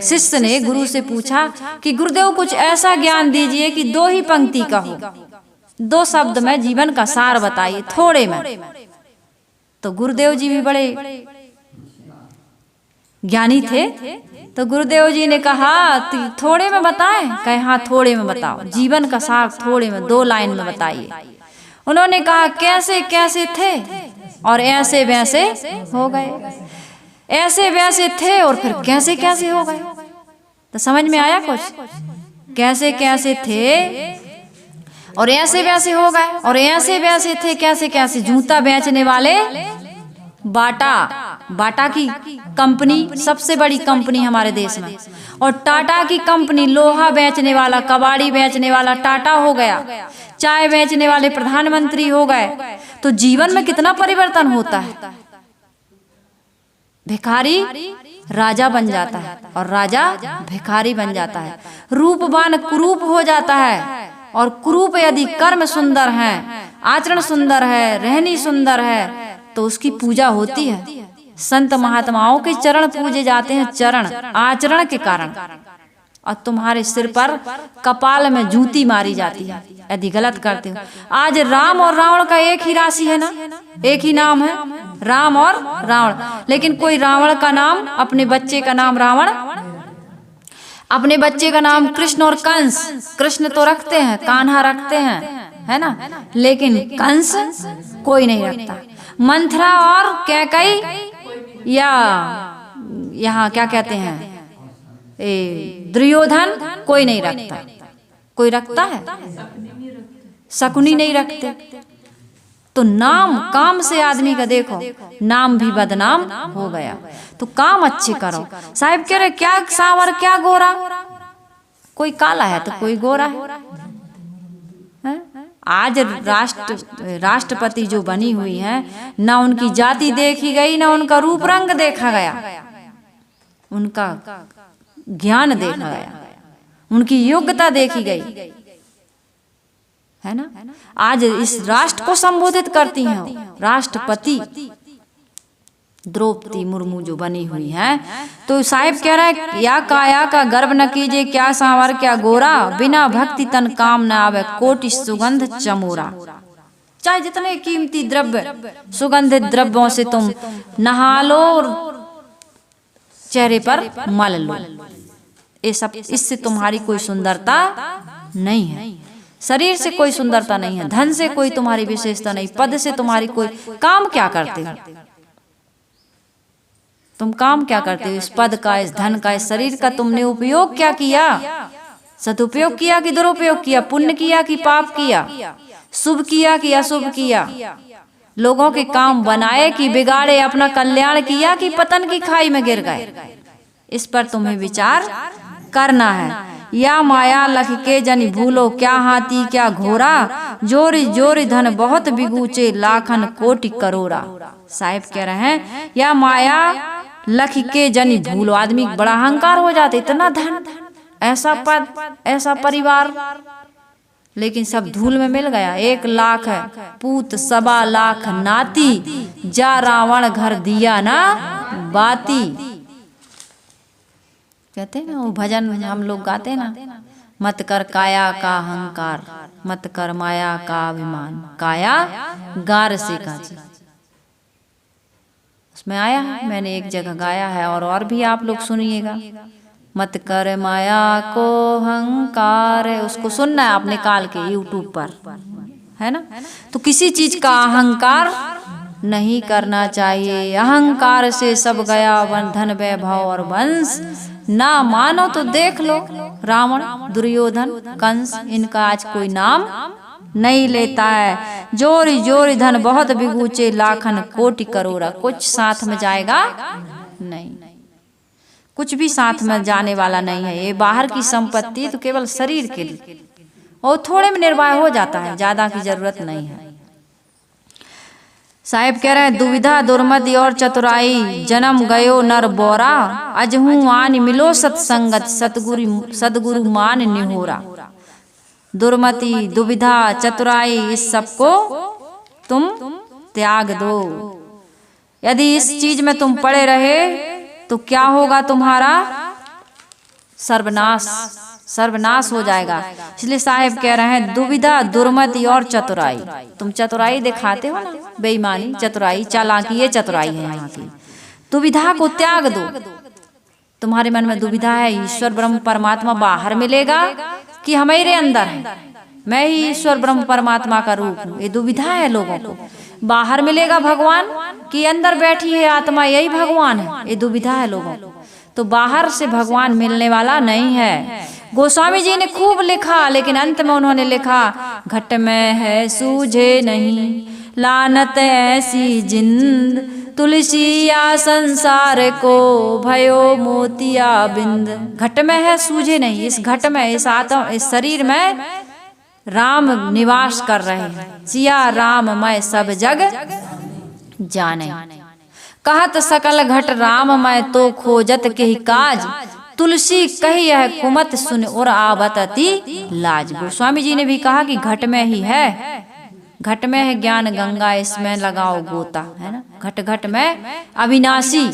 शिष्य ने गुरु से पूछा कि गुरुदेव कुछ ऐसा ज्ञान दीजिए कि 2 ही पंक्ति का हो, 2 शब्द में जीवन का सार बताइए, थोड़े में। तो गुरुदेव जी भी बड़े ज्ञानी थे, तो गुरुदेव जी ने कहा थोड़े में बताएं? कहे हाँ थोड़े में बताओ, जीवन का सार थोड़े में 2 लाइन में बताइए। उन्होंने कहा कैसे कैसे थे और ऐसे वैसे हो गए, ऐसे वैसे थे और फिर कैसे कैसे हो गए। तो समझ में आया कुछ? कैसे कैसे थे और ऐसे वैसे हो गए, और ऐसे वैसे थे कैसे कैसे। जूता बेचने वाले बाटा, बाटा की कंपनी सबसे बड़ी कंपनी हमारे देश में, और टाटा की कंपनी, लोहा बेचने वाला, कबाड़ी बेचने वाला टाटा हो गया, चाय बेचने वाले प्रधानमंत्री हो गए। तो जीवन में कितना परिवर्तन होता है। भिखारी राजा बन जाता है और राजा भिखारी बन जाता है। रूपवान कुरूप हो जाता है, और कुरूप यदि कर्म सुंदर है, आचरण सुंदर है, रहनी सुंदर है, तो उसकी पूजा होती है। संत महात्माओं के चरण पूजे जाते हैं, चरण आचरण के कारण। और तुम्हारे सिर पर कपाल में जूती मारी जाती है यदि गलत करते हो। आज राम और रावण का एक ही राशि है ना, एक ही नाम है, राम और रावण। लेकिन कोई रावण का नाम, अपने बच्चे का नाम रावण, अपने बच्चे का नाम कृष्ण और कंस। कृष्ण तो रखते हैं, कान्हा रखते हैं, है ना, लेकिन कंस कोई नहीं रखता। मंथरा और कैकई, या यहाँ क्या कहते हैं, दुर्योधन कोई नहीं रखता। कोई रखता है? शकुनी नहीं रखते। तो नाम काम से आदमी का देखो नाम भी बदनाम हो गया। तो काम अच्छे करो। साहिब कह रहे क्या सांवर क्या गोरा, कोई काला है तो कोई गोरा है? आज राष्ट्रपति जो बनी हुई है, ना उनकी जाति देखी गई, ना उनका रूप रंग देखा गया, उनका ज्ञान देखा गया, उनकी योग्यता देखी गई, है ना। आज इस राष्ट्र को संबोधित करती हैं राष्ट्रपति द्रौपदी मुर्मू जो बनी हुई है। तो साहिब कह रहा है या काया का गर्व न कीजिए, क्या सांवर क्या गोरा, बिना भक्ति तन काम न आवे, कोटि सुगंध चमोरा। चाहे जितने कीमती द्रव्य सुगंधित द्रव्यों से तुम नहा लो और चेहरे पर मल लो, ये सब इससे तुम्हारी कोई सुंदरता नहीं है। शरीर से कोई सुंदरता नहीं है, धन से कोई तुम्हारी विशेषता नहीं, पद से तुम्हारी कोई, काम क्या करते हो तुम, काम क्या करते हो? इस पद का, इस धन का, इस शरीर का तुमने उपयोग क्या किया? सदुपयोग किया कि दुरुपयोग किया? पुण्य किया कि पाप किया? शुभ किया कि अशुभ किया? लोगों के काम बनाए कि बिगाड़े? अपना कल्याण किया कि पतन की खाई में गिर गए? इस पर तुम्हें विचार करना है। या माया लख के जनि भूलो, क्या हाथी क्या घोड़ा, जोरी जोरी धन बहुत बिगूचे, लाखन कोटि करोड़ा। साहिब कह रहे हैं या माया लख के जनि भूलो, आदमी बड़ा अहंकार हो जाते, इतना धन, ऐसा पद, ऐसा परिवार, लेकिन सब धूल में मिल गया। 1 लाख है पूत 1.25 लाख नाती, जा रावण घर दिया ना बाती। कहते हैं ना वो भजन हम लोग गाते ना, मत कर काया का अहंकार, मत कर माया का अभिमान, काया गार से काची। उसमें आया है, मैंने एक जगह गाया है और भी आप लोग सुनिएगा। मत कर माया को अहंकार, उसको सुनना है आप निकाल के यूट्यूब पर, है ना। तो किसी चीज का अहंकार नहीं करना चाहिए। अहंकार से सब गया धन वैभव और वंश, ना मानो तो देख लो रावण दुर्योधन कंस, इनका आज कोई नाम नहीं लेता है। जोरी जोरी धन बहुत बिगूचे, लाखन कोटि करोड़ा। कुछ साथ में जाएगा नहीं, कुछ भी साथ में जाने वाला नहीं है। ये बाहर की संपत्ति तो केवल शरीर के लिए, और थोड़े में निर्वाह हो जाता है, ज्यादा की जरूरत नहीं है। साहिब कह रहे हैं दुविधा दुर्मति और चतुराई, जन्म गयो नर बोरा, अजहू आन मिलो सत्संगत, सतगुरु मान निहोरा। दुर्मति दुविधा चतुराई, इस सबको तुम त्याग दो। यदि इस चीज में तुम पड़े रहे तो क्या होगा? तुम्हारा सर्वनाश, सर्वनाश हो जाएगा। इसलिए साहिब कह रहे हैं दुविधा दुर्मति और चतुराई। तुम चतुराई दिखाते हो ना, बेईमानी, चतुराई, चालाकी, ये चतुराई है यहाँ की। दुविधा को त्याग दो। तुम्हारे मन में दुविधा है, ईश्वर ब्रह्म परमात्मा बाहर मिलेगा कि हमारे अंदर है, मैं ही ईश्वर ब्रह्म परमात्मा का रूप हूँ, ये दुविधा है लोगों को। बाहर मिलेगा भगवान कि अंदर बैठी है आत्मा, यही भगवान है, ये दुविधा है लोगों को। तो बाहर से भगवान मिलने वाला नहीं है। गोस्वामी जी ने खूब लिखा, लेकिन अंत में उन्होंने लिखा घट में है सूझे नहीं, लानत ऐसी जिंद, तुलसी या संसार को भयो मोतिया बिंद। घट में है सूझे नहीं, इस घट में, इस आत्मा, इस शरीर में राम निवास कर रहे हैं। सिया राम मैं सब जग जाने, कहत सकल घट राम मैं तो खोजत के ही काज, तुलसी कही है कुमत सुन और आवत अति लाज। गोस्वामी जी ने भी कहा कि घट में ही है, घट में है ज्ञान गंगा, इसमें लगाओ गोता, है ना। घट घट में अविनाशी,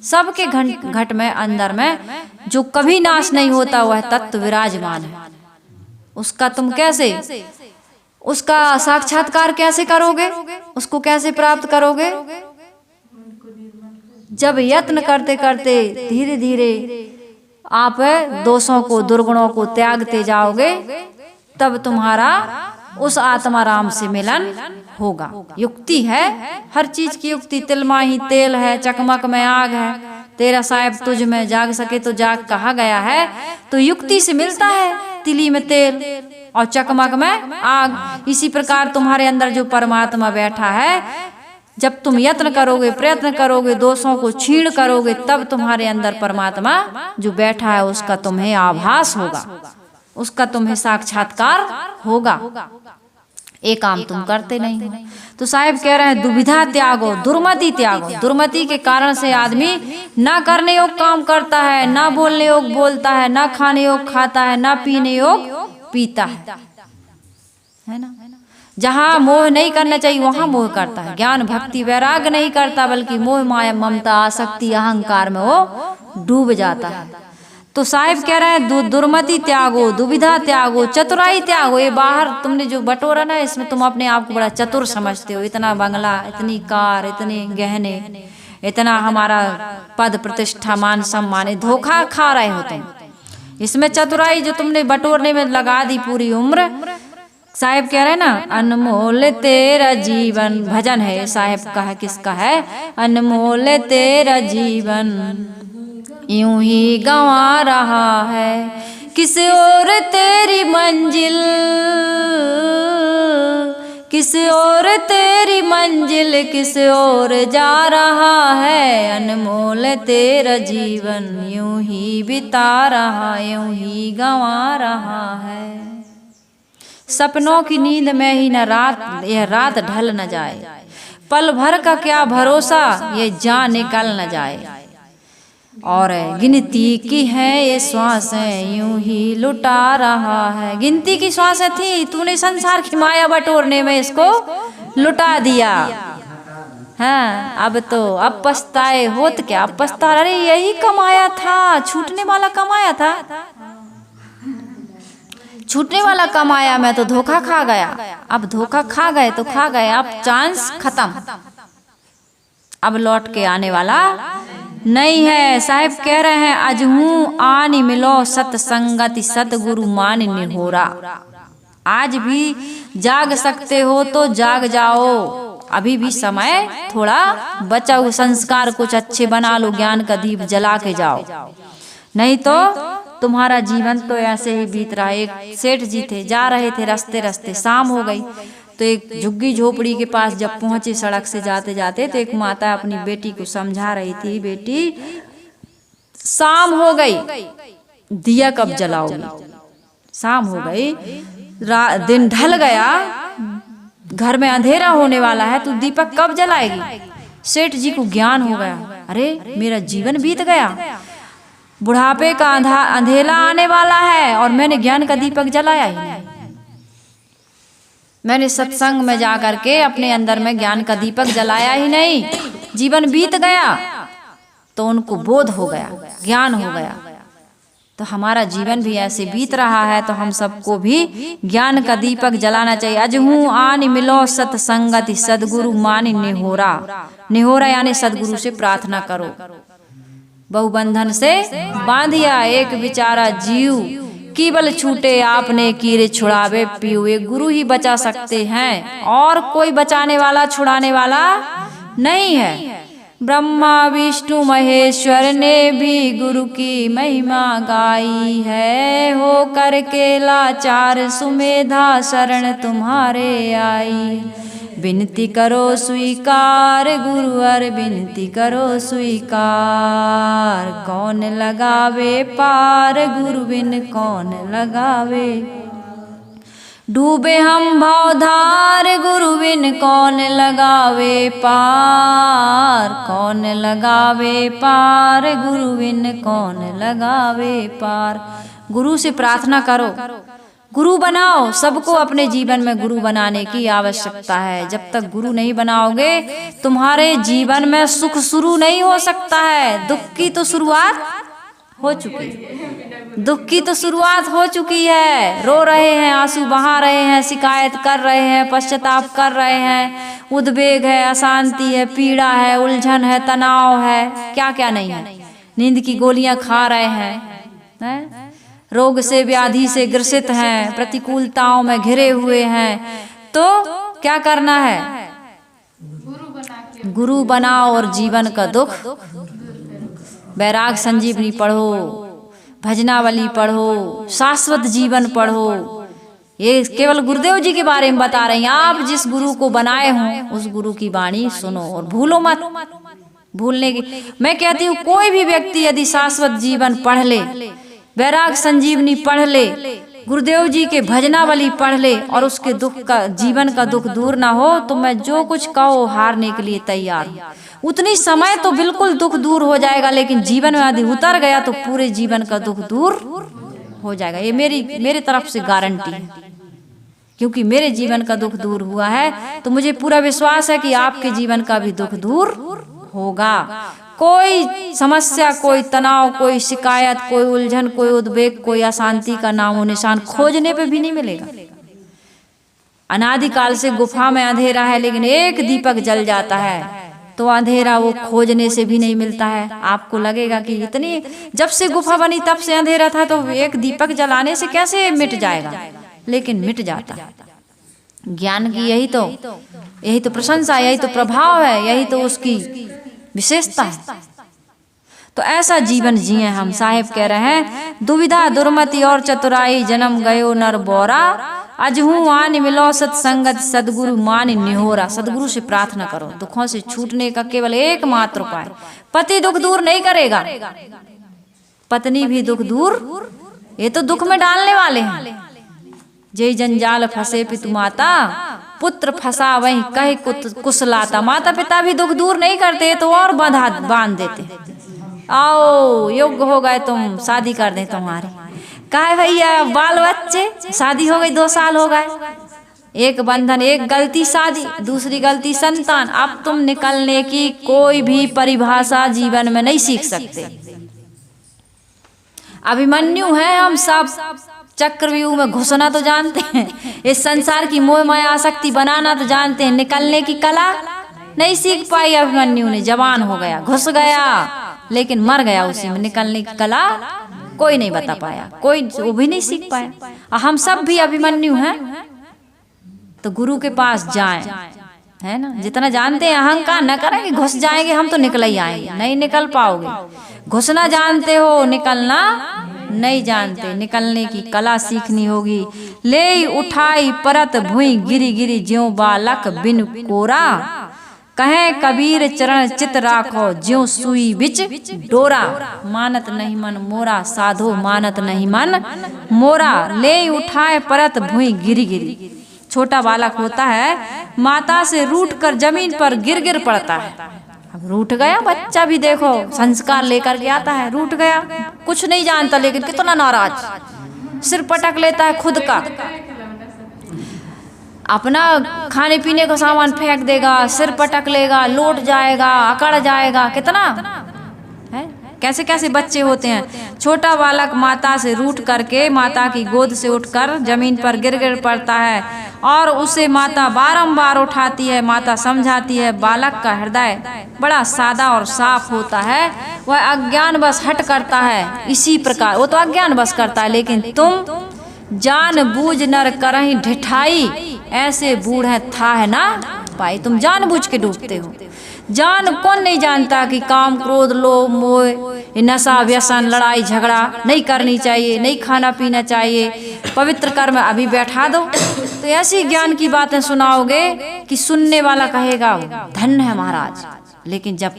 सबके घट में, अंदर में जो कभी नाश नहीं होता वह तत्व विराजमान है। उसका तुम कैसे, उसका साक्षात्कार कैसे करोगे, उसको कैसे प्राप्त करोगे? जब यत्न करते करते धीरे धीरे आप दोषों को, दुर्गुणों को त्यागते जाओगे, तब तुम्हारा उस आत्मा राम से मिलन होगा। युक्ति है, हर चीज की युक्ति। तिल माही तेल है, चकमक में आग है, तेरा साहिब तुझ में जाग सके तो जाग कहा गया है। तो युक्ति से मिलता है तिली में तेल और चकमक में आग। इसी प्रकार तुम्हारे अंदर जो परमात्मा बैठा है, जब तुम यत्न करोगे, प्रयत्न करोगे, दोषों को छीण करोगे, तब तुम्हारे अंदर परमात्मा जो बैठा है उसका तुम्हें आभास होगा, उसका तुम्हें साक्षात्कार होगा। ये काम तुम करते नहीं हो। तो साहिब कह रहे हैं दुविधा त्यागो, दुर्मति त्यागो। दुर्मति के कारण से आदमी ना करने योग काम करता है, ना बोलने योग बोलता है, ना खाने योग खाता है, ना पीने योग पीता है ना। जहाँ मोह नहीं करना चाहिए वहाँ मोह करता है। ज्ञान भक्ति वैराग्य नहीं करता, बल्कि मोह माया ममता आसक्ति अहंकार में वो डूब जाता है। तो साहिब कह रहे हैं दुर्मति त्यागो, दुविधा त्यागो, चतुराई त्यागो। ये बाहर तुमने जो बटोरा ना, इसमें तुम अपने आप को बड़ा चतुर समझते हो। इतना बंगला, इतनी कार, इतने गहने, इतना हमारा पद प्रतिष्ठा मान सम्मान, धोखा खा रहे हो तुम। इसमें चतुराई जो तुमने बटोरने में लगा दी पूरी उम्र। साहिब कह रहे हैं ना अनमोल तेरा जीवन, भजन है साहिब का है, किसका है? अनमोल तेरा जीवन यूं ही गंवा रहा है, किस ओर तेरी मंजिल, किस ओर तेरी मंजिल, किस ओर जा रहा है। अनमोल तेरा जीवन यूं ही बिता रहा, यूं ही गंवा रहा है। सपनों की नींद में ही न रात, यह रात ढल न जाए, पल भर का क्या भरोसा, ये जान निकल न जाए। और गिनती की है ये श्वासें यूं ही लुटा रहा है। गिनती की श्वासें थी, तूने संसार की माया बटोरने में इसको लुटा दिया। हाँ, अब पछताए होत क्या, अब पछता, अरे यही कमाया था, छूटने वाला कमाया था, छूटने वाला कमाया, मैं तो धोखा खा गया। अब धोखा खा गए तो खा गए, अब चांस खत्म, अब लौट के आने वाला नहीं है। साहिब कह रहे हैं अजहू आनी मिलो सत्संगति, सतगुरु मान निहोरा। आज भी जाग सकते हो तो जाग जाओ, अभी भी समय थोड़ा बचा हो। संस्कार कुछ अच्छे बना लो, ज्ञान का दीप जला के जाओ, नहीं तो तुम्हारा जीवन तो ऐसे ही बीत रहा है। एक सेठ जी थे, जा रहे थे, रास्ते रास्ते शाम हो गई, तो एक झुग्गी झोपड़ी के पास जब पहुंचे, सड़क से जाते जाते, तो एक माता अपनी बेटी को समझा रही थी, बेटी शाम हो गई, दिया कब जलाओगी? शाम हो गई, दिन ढल गया, घर में अंधेरा होने वाला है, तो दीपक कब जलाएगी? सेठ जी को ज्ञान हो गया, अरे मेरा जीवन बीत गया, बुढ़ापे का अंधेरा आने वाला है और मैंने ज्ञान का दीपक जलाया ही नहीं। मैंने सत्संग में जाकर के अपने अंदर में ज्ञान का दीपक जलाया ही नहीं, जीवन बीत गया। तो उनको बोध हो गया, ज्ञान हो गया। तो हमारा जीवन भी ऐसे बीत रहा है, तो हम सबको भी ज्ञान का दीपक जलाना चाहिए। अजहू आन मिलो सत्संगति, सदगुरु मानी निहोरा। निहोरा यानी सदगुरु से प्रार्थना करो। बहुबंधन से बांधिया एक बेचारा जीव, केवल छूटे आपने कीरे छुड़ावे पीऊ। एक गुरु ही बचा सकते हैं, और कोई बचाने वाला छुड़ाने वाला नहीं है। ब्रह्मा विष्णु महेश्वर ने भी गुरु की महिमा गाई है, हो करके लाचार सुमेधा शरण तुम्हारे आई। विनती करो स्वीकार गुरुवर, विनती करो स्वीकार। कौन लगावे पार गुरु बिन कौन लगावे, डूबे हम भवधार गुरु बिन कौन लगावे पार। कौन लगावे पार गुरु बिन कौन लगावे पार। गुरु से प्रार्थना करो, गुरु बनाओ। सबको अपने जीवन में गुरु बनाने की आवश्यकता है। जब तक गुरु नहीं बनाओगे, तुम्हारे जीवन में सुख शुरू नहीं हो सकता है। दुख की तो शुरुआत हो चुकी, दुख की तो शुरुआत हो चुकी है। रो रहे हैं, आंसू बहा रहे हैं, शिकायत कर रहे हैं, पश्चाताप कर रहे हैं, उद्वेग है, अशांति है, पीड़ा है, उलझन है, तनाव है, क्या क्या नहीं है। नींद की गोलियां खा रहे हैं, रोग से व्याधि से ग्रसित हैं, प्रतिकूलताओं में घिरे हुए हैं। तो क्या करना है? गुरु बनाओ और जीवन का दुख, वैराग संजीवनी पढ़ो, भजनावली पढ़ो, शाश्वत जीवन पढ़ो, ये केवल गुरुदेव जी के बारे में बता रही हैं। आप जिस गुरु को बनाए हों उस गुरु की वाणी सुनो और भूलो मत। भूलने की मैं कहती हूँ, कोई भी व्यक्ति यदि शाश्वत जीवन पढ़ ले, वैराग संजीवनी पढ़ ले, गुरुदेव जी के भजनावली पढ़ ले और उसके दुख का जीवन का दुख दूर ना हो, तो मैं जो कुछ कहो हारने के लिए तैयार हूँ। उतनी समय तो बिल्कुल दुख दूर हो जाएगा, लेकिन जीवन में यदि उतर गया तो पूरे जीवन का दुख दूर हो जाएगा। ये मेरी तरफ से गारंटी है, क्योंकि मेरे जीवन का दुख दूर हुआ है, तो मुझे पूरा विश्वास है कि आपके जीवन का भी दुख दूर होगा। कोई समस्या, कोई तनाव, कोई शिकायत, कोई उलझन, कोई उद्वेग, कोई अशांति का नामो निशान खोजने पे भी नहीं मिलेगा। अनादिकाल से गुफा में अंधेरा है, लेकिन एक दीपक जल जाता है तो अंधेरा वो खोजने से भी नहीं मिलता है। आपको लगेगा कि इतनी, जब से गुफा बनी तब से अंधेरा था, तो एक दीपक जलाने से कैसे मिट जाएगा, लेकिन मिट जाता है। ज्ञान की यही तो प्रशंसा, यही तो प्रभाव है, यही तो उसकी विशेषता है। तो ऐसा जीवन जिए हम। साहेब कह रहे हैं, दुविधा दुर्मति और चतुराई जन्म गयो नर बोरा, अजहू आन मिलो सत्संगत सदगुरु मान निहोरा। सदगुरु से प्रार्थना करो। दुखों से छूटने का केवल एकमात्र उपाय। पति दुख दूर नहीं करेगा, पत्नी भी दुख दूर, ये तो दुख में डालने वाले हैं। जय जंजाल फंसे पितु माता, पुत्र फंसा वहीं कहे कुशलाता। माता पिता भी दुख दूर नहीं करते तो और बांध देते। आओ योग्य हो गए तुम, शादी कर दें तुम्हारी। कहे भैया बाल बच्चे, शादी हो गई 2 साल हो गए, एक बंधन, एक गलती शादी, दूसरी गलती संतान। अब तुम निकलने की कोई भी परिभाषा जीवन में नहीं सीख सकते। अभिमन्यु है हम सब, चक्रव्यूह में घुसना तो जानते हैं, इस संसार की मोह माया आसक्ति बनाना तो जानते हैं, निकलने की कला नहीं सीख पाई अभिमन्यु ने। जवान हो गया, घुस गया, लेकिन मर गया उसी में। निकलने की कला कोई नहीं बता पाया, कोई वो भी नहीं सीख पाया। हम सब भी अभिमन्यु हैं, तो गुरु के पास जाएं, है ना। जितना जानते हैं अहंकार न करें कि घुस जाएंगे हम तो निकल ही आएंगे, नहीं निकल पाओगे। घुसना जानते हो, निकलना नहीं जानते। निकलने की कला सीखनी होगी। ले उठाई परत भुई गिरी गिरी ज्यों बालक बिन कोरा, कहे कबीर चरण चित राखो ज्यों सुई बिच डोरा। मानत नहीं मन मोरा साधो, मानत नहीं मन मोरा। ले उठाए परत भुई गिरी गिरी। छोटा बालक होता है, माता से रूठ कर जमीन पर गिर गिर पड़ता है। अब रूठ गया बच्चा भी, देखो संस्कार लेकर के आता है, रूठ गया, कुछ नहीं जानता, लेकिन कितना नाराज, सिर पटक लेता है खुद का, अपना खाने पीने का सामान फेंक देगा, सिर पटक लेगा, लौट जाएगा, अकड़ जाएगा। कितना है, कैसे कैसे बच्चे होते हैं। छोटा बालक माता से रूठ करके, माता की गोद से उठकर जमीन पर गिर गिर पड़ता है और उसे माता बारंबार उठाती है, माता समझाती है। बालक का हृदय बड़ा सादा और साफ होता है, वह अज्ञान बस हट करता है। इसी प्रकार वो तो अज्ञान बस करता है, लेकिन तुम जान बूझ नर करही ढिठाई, ऐसे बूढ़े था है ना पाई। तुम जानबूझ के डूबते हो। जान कौन नहीं जानता कि काम क्रोध लोभ मोह नशा व्यसन लड़ाई झगड़ा नहीं करनी चाहिए, नहीं खाना पीना चाहिए, पवित्र कर्म अभी बैठा दो। तो ऐसी ज्ञान की बातें सुनाओगे कि सुनने वाला कहेगा धन्य है महाराज। लेकिन जब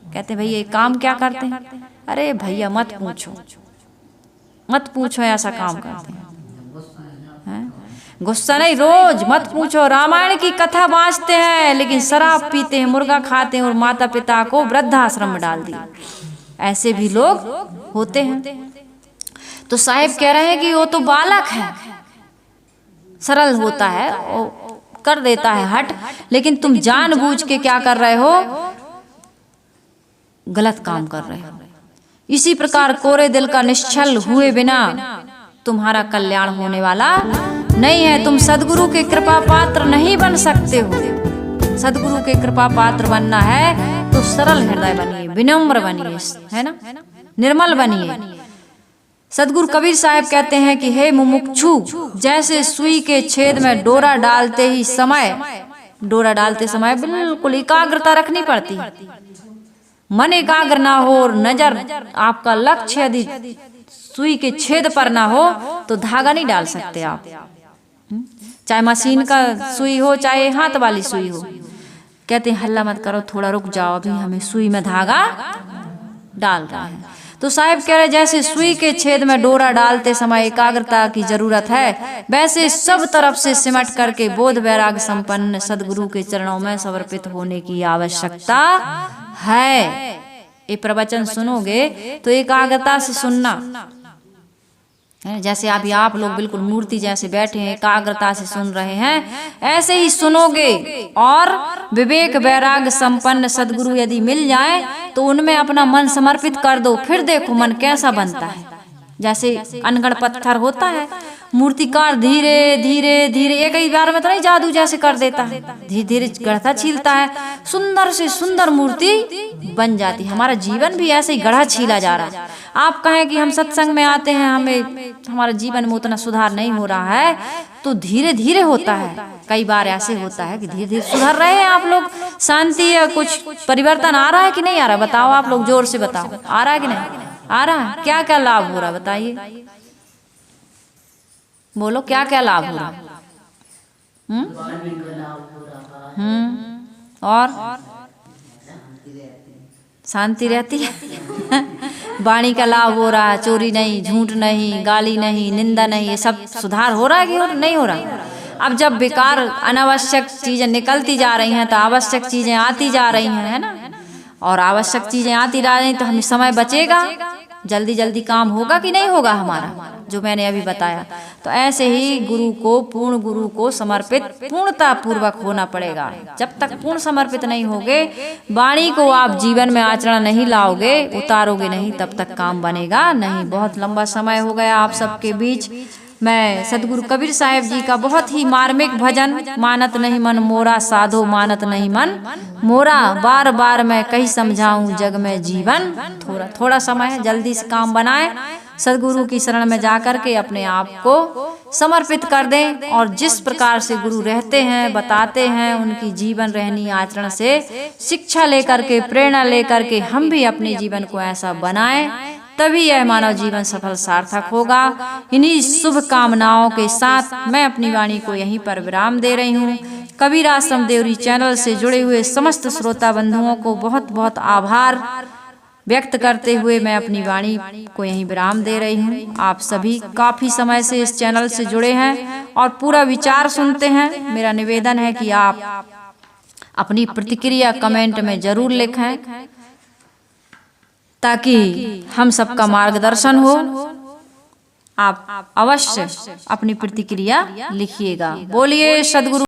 कहते भैया ये काम क्या करते हैं, अरे भैया मत पूछो ऐसा काम करते हैं। गुस्सा नहीं, रोज मत पूछो। रामायण की कथा बाँचते हैं, लेकिन शराब पीते हैं, मुर्गा खाते हैं और माता पिता को वृद्धाश्रम में डाल दिया। ऐसे भी लोग होते हैं। तो साहिब कह रहे हैं कि वो तो बालक है, सरल होता है, वो कर देता है हट, लेकिन तुम जानबूझ के क्या कर रहे हो, गलत काम कर रहे हो। इसी प्रकार कोरे दिल का निश्चल हुए बिना तुम्हारा कल्याण होने वाला नहीं है। तुम सदगुरु के कृपा पात्र नहीं बन सकते हो। सदगुरु के कृपा पात्र बनना है तो सरल हृदय बनिए, विनम्र बनिए, है ना, निर्मल बनिए। सदगुरु कबीर साहब कहते हैं कि हे मुमुक्षु, जैसे सुई के छेद में डोरा डालते समय बिल्कुल एकाग्रता रखनी पड़ती है। मन एकाग्र ना हो और नजर आपका लक्ष्य यदि सुई के छेद पर ना हो तो धागा नहीं डाल सकते आप। चाहे मशीन का सुई हो चाहे हाथ वाली सुई हो। कहते हैं हल्ला मत करो, थोड़ा रुक जाओ, अभी हमें सुई में धागा डाल रहे हैं। तो साहिब कह रहे जैसे सुई के छेद में डोरा डालते समय एकाग्रता की जरूरत है, वैसे सब तरफ से सिमट करके बोध वैराग संपन्न सदगुरु के चरणों में समर्पित होने की आवश्यकता है। ये प्रवचन सुनोगे तो एकाग्रता से सुनना, जैसे अभी आप लोग बिल्कुल मूर्ति जैसे बैठे हैं एकाग्रता से सुन रहे हैं, ऐसे ही सुनोगे। और विवेक वैराग संपन्न सदगुरु यदि मिल जाए तो उनमें अपना मन समर्पित कर दो, फिर देखो मन कैसा बनता है। जैसे अनगढ़ पत्थर होता है, मूर्तिकार धीरे धीरे धीरे एक ही बार में तो नहीं जादू जैसे कर देता है, धीरे धीरे गढ़ता छीलता है, सुंदर से सुंदर मूर्ति बन जाती है। हमारा जीवन भी ऐसे ही गढ़ा छीला जा रहा है। आप कहें कि हम सत्संग में आते हैं, हमारे जीवन में उतना सुधार नहीं हो रहा है, तो धीरे धीरे होता है। कई बार ऐसे होता है कि धीरे धीरे सुधर रहे हैं आप लोग, शांति या कुछ परिवर्तन आ रहा है कि नहीं आ रहा, बताओ आप लोग, जोर से बताओ, आ रहा है कि नहीं आ रहा है? क्या क्या लाभ हो रहा है बताइए, बोलो क्या क्या लाभ हो रहा है? और शांति रहती है वाणी का लाभ हो रहा है, चोरी नहीं, झूठ नहीं, गाली नहीं, निंदा नहीं, ये सब सुधार हो रहा है कि नहीं हो रहा? अब जब बेकार अनावश्यक चीजें निकलती जा रही हैं तो आवश्यक चीजें आती जा रही हैं, है ना, और आवश्यक चीजें आती जा रही तो हमें समय बचेगा, जल्दी जल्दी काम होगा कि नहीं होगा हमारा, जो मैंने अभी बताया। तो ऐसे ही गुरु को, पूर्ण गुरु को समर्पित पूर्णता पूर्वक होना पड़ेगा। जब तक पूर्ण समर्पित नहीं होगे, वाणी को आप जीवन में आचरण नहीं लाओगे, उतारोगे नहीं, तब तक काम बनेगा नहीं। बहुत लंबा समय हो गया आप सबके बीच। मैं सदगुरु कबीर साहिब जी का बहुत ही मार्मिक भजन, मानत नहीं मन मोरा साधो मानत नहीं मन मोरा, बार बार मैं कहीं समझाऊं जग में जीवन थोड़ा। थोड़ा समय है, जल्दी से काम बनाएं, सदगुरु की शरण में जाकर के अपने आप को समर्पित कर दें। और जिस प्रकार से गुरु रहते हैं, बताते हैं, उनकी जीवन रहनी आचरण से शिक्षा लेकर के, प्रेरणा लेकर के हम भी अपने जीवन को ऐसा बनाएं, तभी यह मानव जीवन सफल सार्थक होगा। इन्हीं शुभ कामनाओं के साथ मैं अपनी वाणी को यहीं पर विराम दे रही हूँ। कबीर आश्रम देवरी चैनल से जुड़े हुए समस्त श्रोता बंधुओं को बहुत बहुत आभार व्यक्त करते हुए मैं अपनी वाणी को यहीं विराम दे रही हूँ। आप सभी काफी समय से इस चैनल से जुड़े हैं और पूरा विचार सुनते हैं। मेरा निवेदन है कि आप अपनी प्रतिक्रिया कमेंट में जरूर लिखें, ताकि हम सबका मार्गदर्शन हो। आप अवश्य अपनी प्रतिक्रिया लिखिएगा। बोलिए सद्गुरु